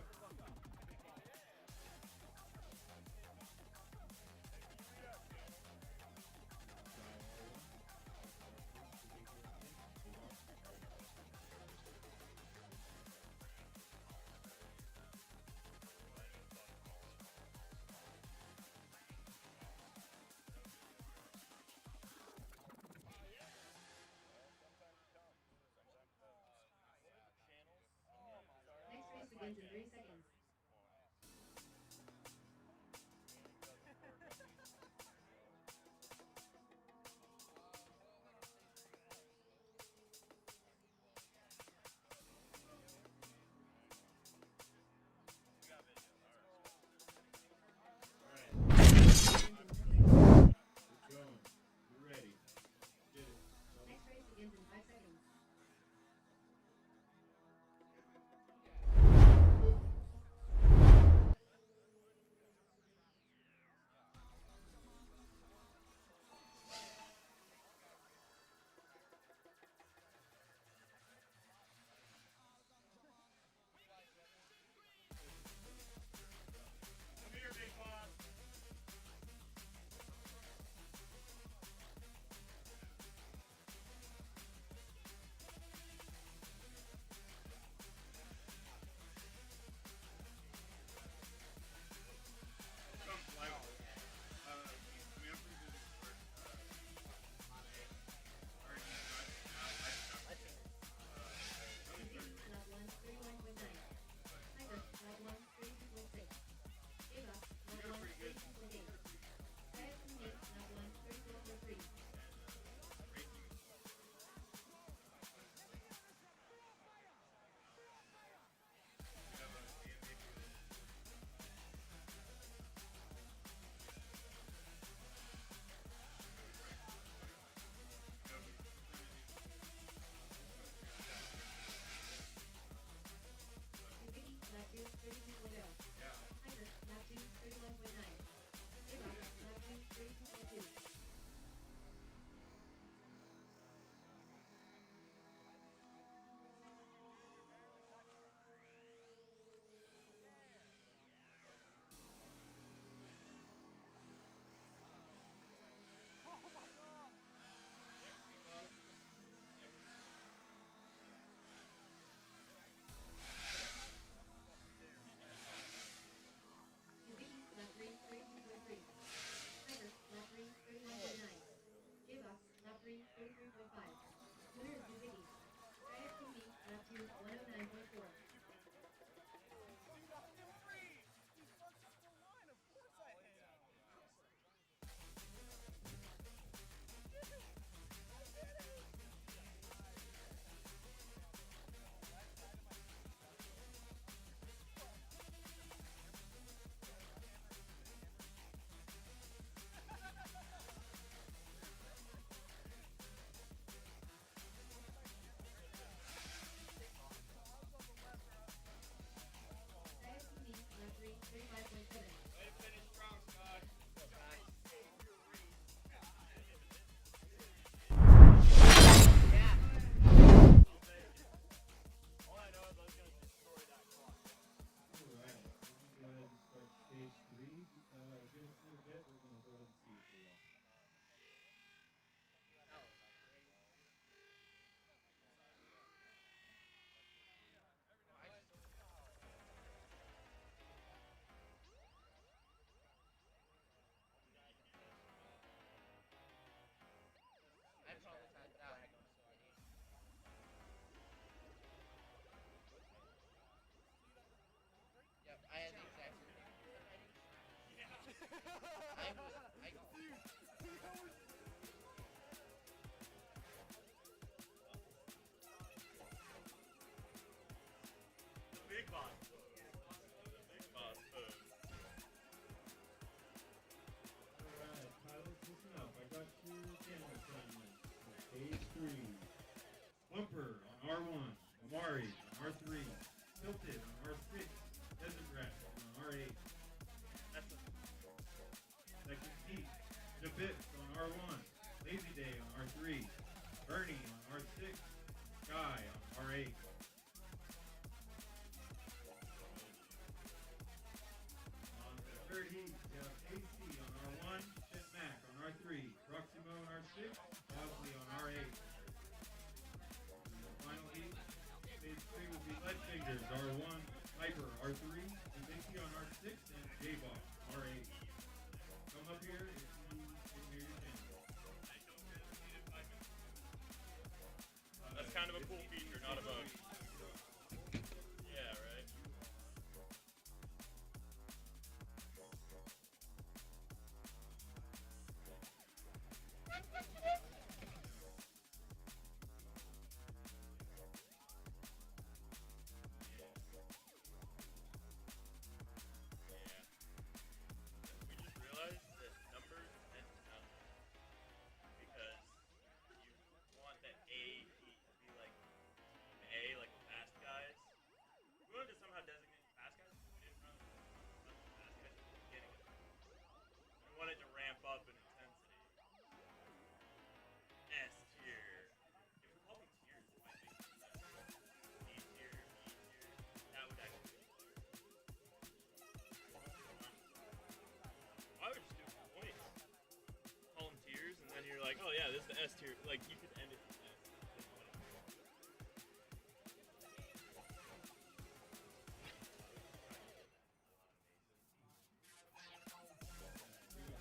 Next race begins in 3 seconds. Keep going. You're ready. Get it. Next race begins in 5 seconds. Come here, big boss. Come fly with it. I mean, I'm pretty good at work. Lap 1, 31.9. Tiger, lap 1, 32.6. Ava, lap 1, 32.8. Kaya teammate, lap 1, 34.3. Vicky, lap 2, 32.0. Tiger, lap 2, 31.9. Ava, lap 2, 32.2. Vicky, lap 3, 32.3. Tiger, lap 3, 31.9. J-Box, lap 3, 33.5. Winner is Vicky. Kayak teammate, lap 2, 109.4. it. We're going to go ahead and see for y'all. Yep, I had the exact same thing. Big boss. Big boss. Alright, pilots, listen up. I got your channel assignment. Page 3. Bumper on R1. Amari on R3. Tilted on R6. Desert Rat on R8. That's a Second Heat. Jabit on R1. Lazy Day on R3. Bernie on R6. Sky on R8. On the third heat, we have AC on R1. Shit Mac on R3. Proximo on R6. Bosley on R8. And the final heat, stage 3 will be Lead Fingers R1. Hyper R3. And Mickey on R6. And J-Box R8. Come up here if you can hear your channel. That's kind of a cool feature, not a bug. Yeah, right. We just realized that numbers and numbers because you want the A heat to be like the A, like the fast guys. We wanted to somehow designate the fast guys. We didn't run the fast guys at the beginning of it. We wanted to ramp up in intensity. S tier. If we call them tiers, it might make sense. D tier, E tier. That would actually be clear. I would just do points. Call them tiers, and then you're like, oh yeah, this is the S tier. Like, you could end it with S.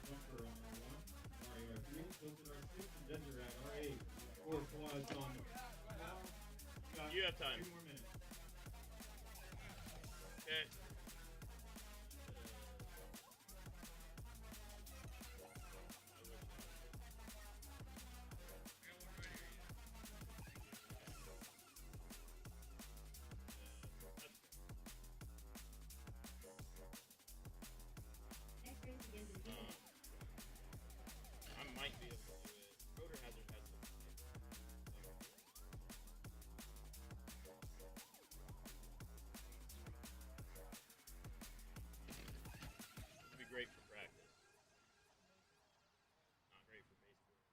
Bumper on R1. Amari R3. Tilted R6. And Desert Rat R8. 4 quads on now. Got You have time. 2 more minutes. Okay. Next race begins in 2 minutes. I might be able to do it. Rotor Hazard has some. It'd be great for practice. Not great for baseball.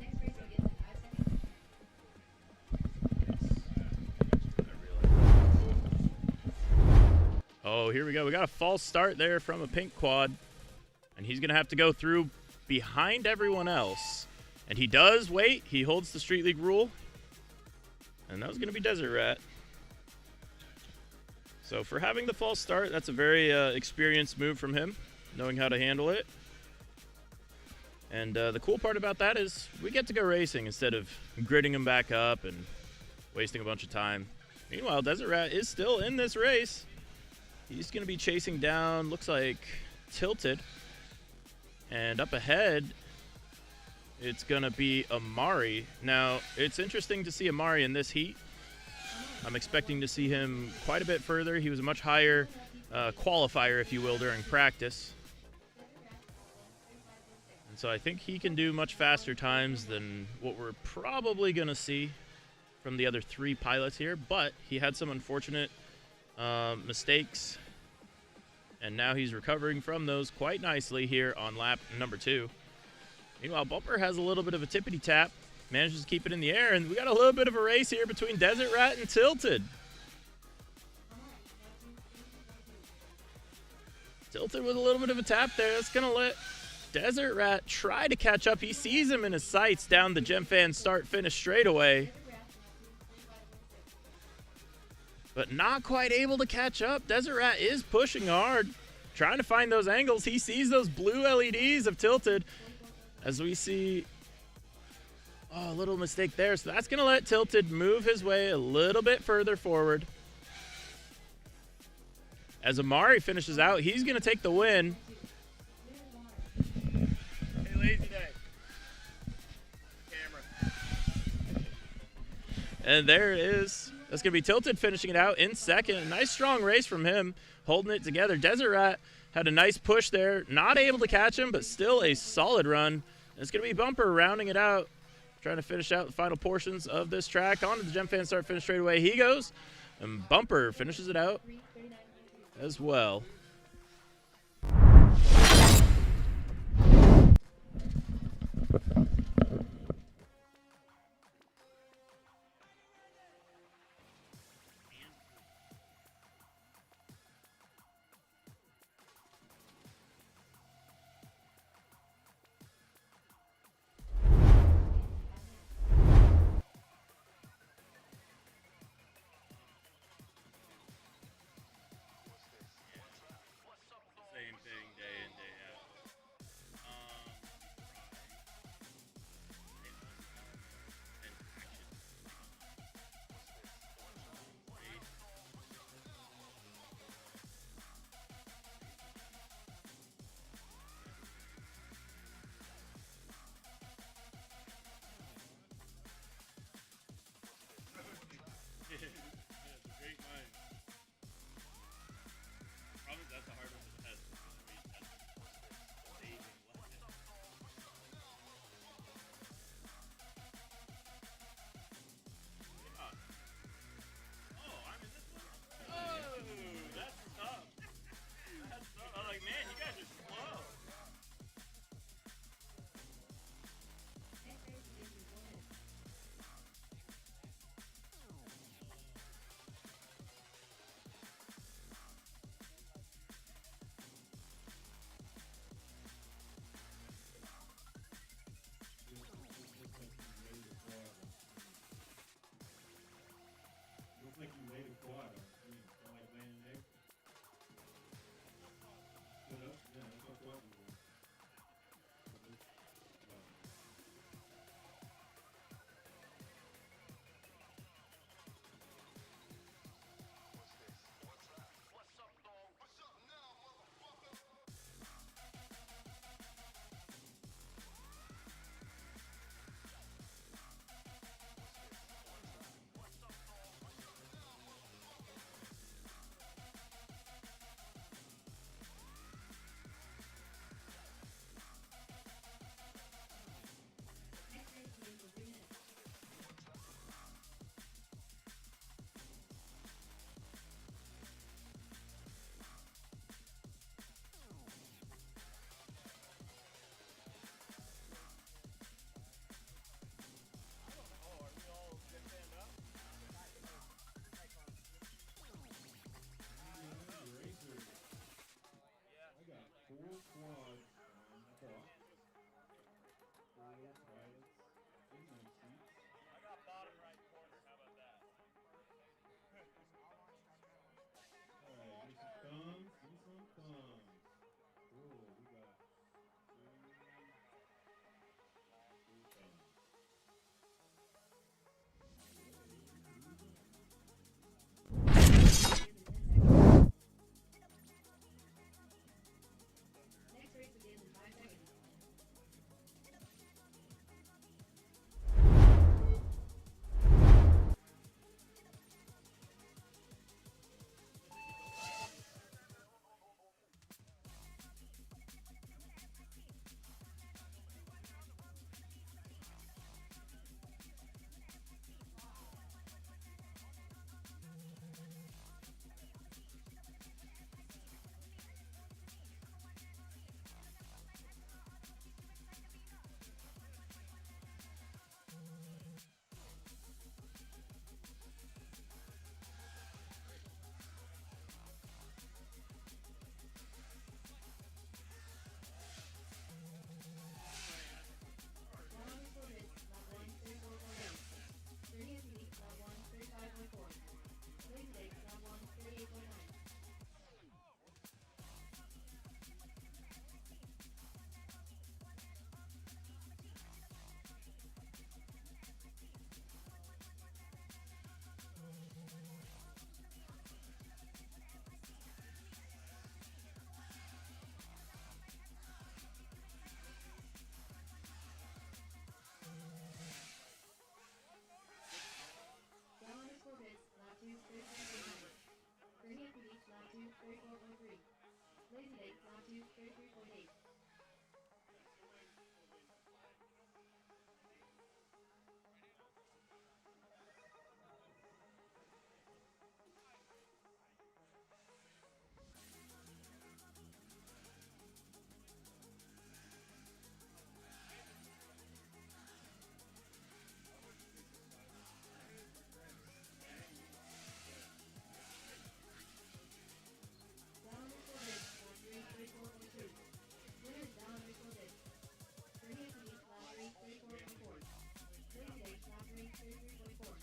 Next race begins in 5 seconds. Oh, here we go. We got a false start there from a pink quad. And he's going to have to go through behind everyone else. And he does wait. He holds the Street League rule. And that was going to be Desert Rat. So for having the false start, that's a very experienced move from him, knowing how to handle it. And the cool part about that is we get to go racing instead of gridding him back up and wasting a bunch of time. Meanwhile, Desert Rat is still in this race. He's going to be chasing down, looks like, Tilted. And up ahead, it's going to be Amari. Now, it's interesting to see Amari in this heat I'm expecting to see him quite a bit further. He was a much higher qualifier, if you will, during practice. And so I think he can do much faster times than what we're probably going to see from the other 3 pilots here. But he had some unfortunate mistakes, and now he's recovering from those quite nicely here on lap number 2. Meanwhile, Bumper has a little bit of a tippity tap, manages to keep it in the air, and we got a little bit of a race here between Desert Rat and Tilted. Tilted with a little bit of a tap there. That's going to let Desert Rat try to catch up. He sees him in his sights down the Gem Fan start-finish straightaway, but not quite able to catch up. Desert Rat is pushing hard, trying to find those angles. He sees those blue LEDs of Tilted, as we see a little mistake there. So that's going to let Tilted move his way a little bit further forward. As Amari finishes out, he's going to take the win. Hey, lazy day. Camera. And there it is. That's going to be Tilted finishing it out in second. A nice strong race from him, holding it together. Desert Rat had a nice push there. Not able to catch him, but still a solid run. And it's going to be Bumper rounding it out, trying to finish out the final portions of this track. On to the Gem Fan start finish straight away he goes. And Bumper finishes it out as well. 34.3. Lazy Day, lap 2, 33.8. Down Rachel Diggs, lap 3, 34.2. Winner is down Rachel Diggs. Bernie Anthony, lap 3, 34.4. Lazy Day, lap 3, 33.4.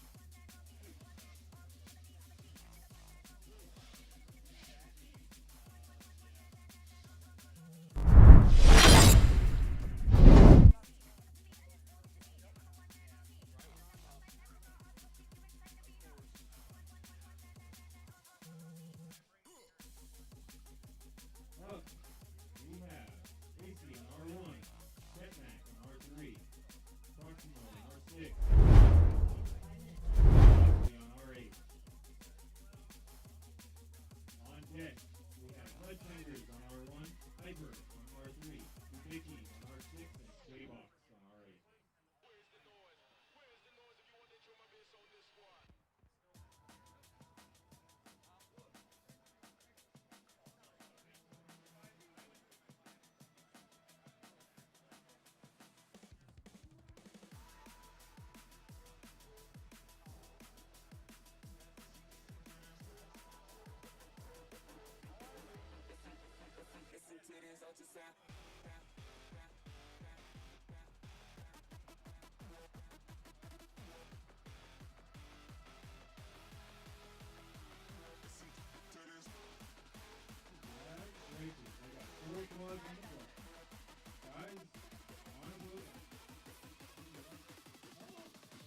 Up, we have AC on R1, Jetmac on R3, Proximo on R6, Foxy on R8. On deck, we have Mud Fingers on R1, Hyper on R3, Vicky on R6, and Swaybox on R8. Races. They got 4 quads on the front. Guys, on the boat.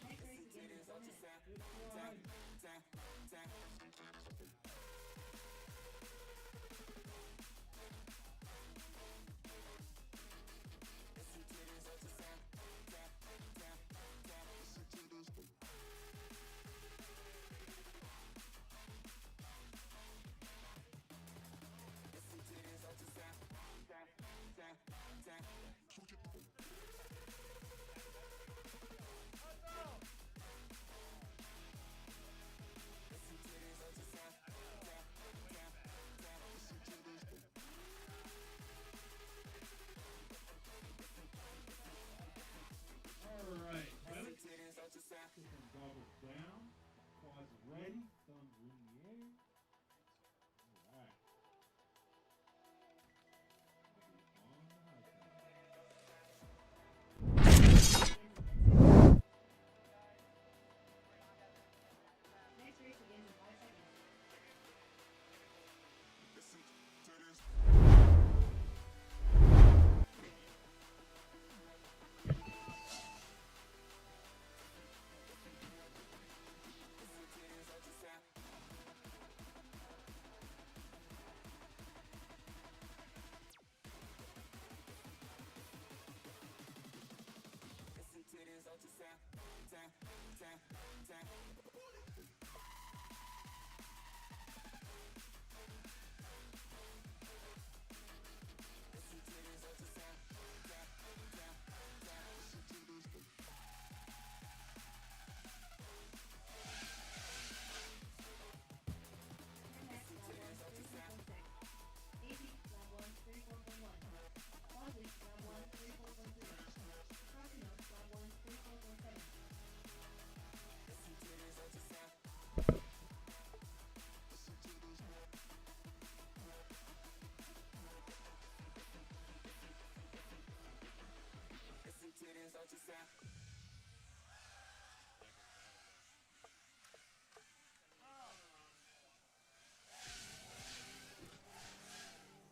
Next race begins in 4 minutes. Good quad. Alright, pilots. Put some goggles down. Quads ready. Thumbs in the air. Alright. We'll be on the high side. Next race begins in 5 seconds.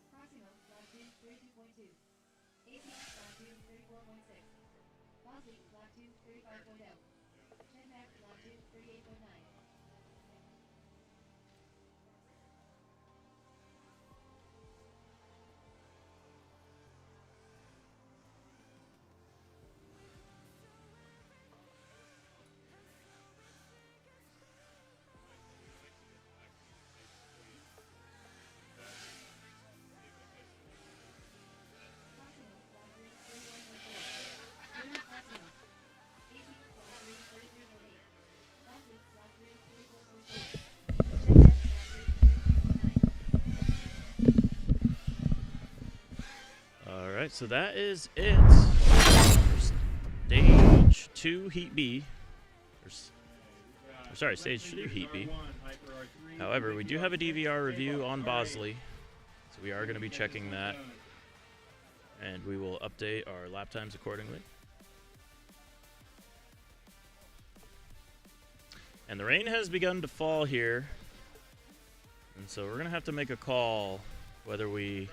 Proximo, lap 2, 32.2. AC, lap 2, 34.6. Bosley, lap 2, 35.0. Jetmac, lap 2, 38.9. So that is it. For stage 2 Heat B. Sorry, stage 2 Heat B. However, we do have a DVR review on Bosley, so we are going to be checking that, and we will update our lap times accordingly. And the rain has begun to fall here, and so we're going to have to make a call whether we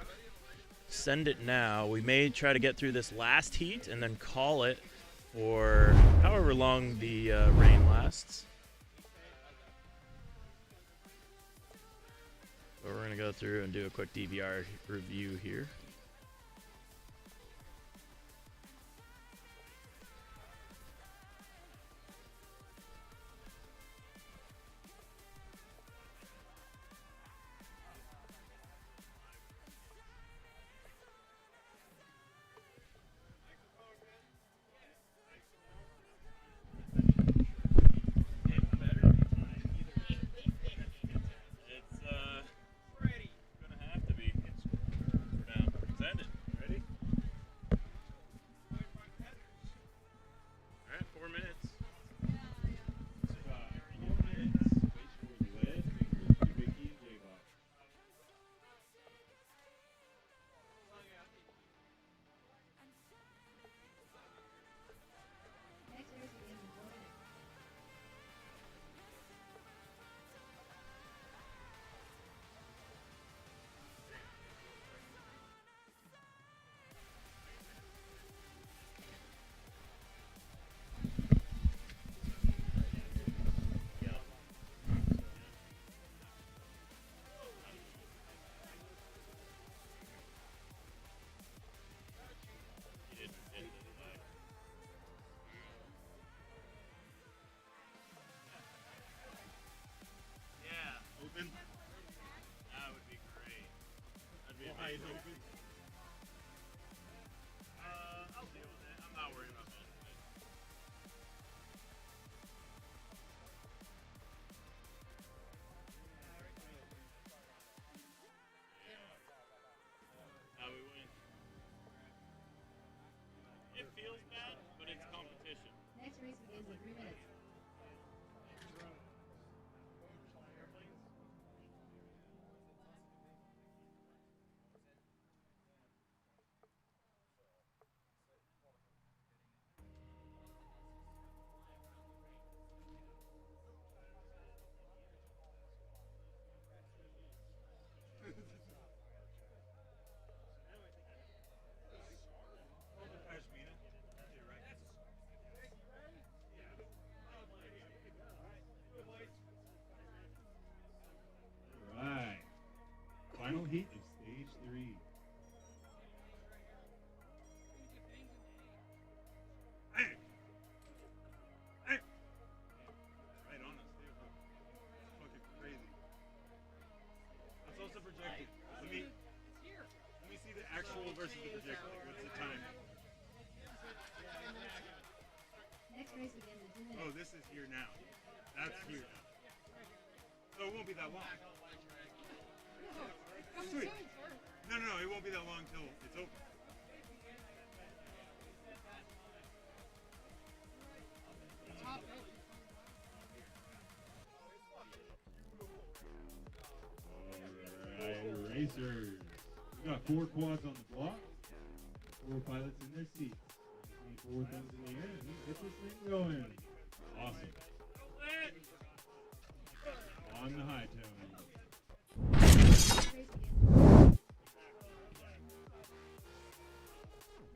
send it now. We may try to get through this last heat and then call it for however long the rain lasts. But we're going to go through and do a quick DVR review here. That would be great. That'd be amazing. I'll deal with it. I'm not worried about that. How we win. It feels bad, but it's competition. Next race begins in 3 minutes. Alright. Final heat of stage 3. Right on us, dude. Fucking crazy. That's also projected. Let me see the actual versus the projected. What's the time? Next race begins in 2 minutes. Oh, this is here now. That's here now. So it won't be that long. Sweet. No, it won't be that long till it's over. Alright, racers. We got 4 quads on the block, 4 pilots in their seats. 4 thumbs in the air, and we get this thing going. Awesome. On the high tone.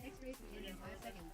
Next race begins in 5 seconds.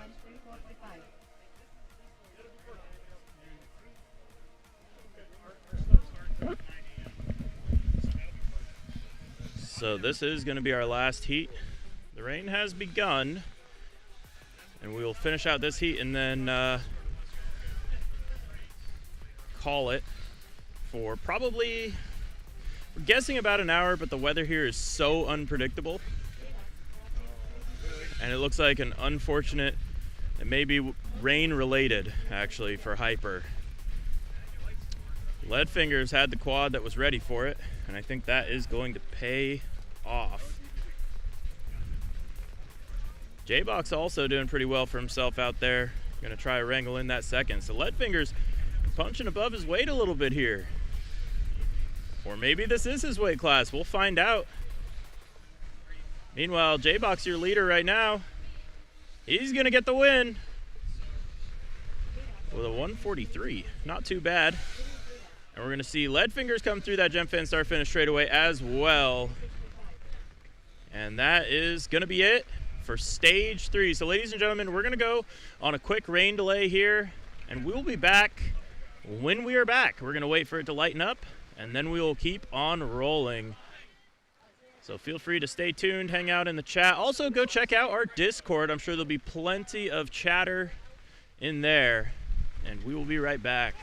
times 34.5. So this is going to be our last heat. The rain has begun, and we will finish out this heat and then call it for probably, we're guessing about an hour, but the weather here is so unpredictable. And it looks like an unfortunate, it may be rain related actually for Hyper. Leadfingers had the quad that was ready for it, and I think that is going to pay off. J-Box also doing pretty well for himself out there. Gonna try to wrangle in that second. So Leadfingers punching above his weight a little bit here. Or maybe this is his weight class. We'll find out. Meanwhile, J-Box, your leader right now, he's gonna get the win with a 143. Not too bad. And we're going to see Leadfingers come through that Gem Fan start finish straight away as well. And that is going to be it for stage 3. So ladies and gentlemen, we're going to go on a quick rain delay here, and we'll be back when we are back. We're going to wait for it to lighten up, and then we will keep on rolling. So feel free to stay tuned, hang out in the chat. Also, go check out our Discord. I'm sure there'll be plenty of chatter in there, and we will be right back.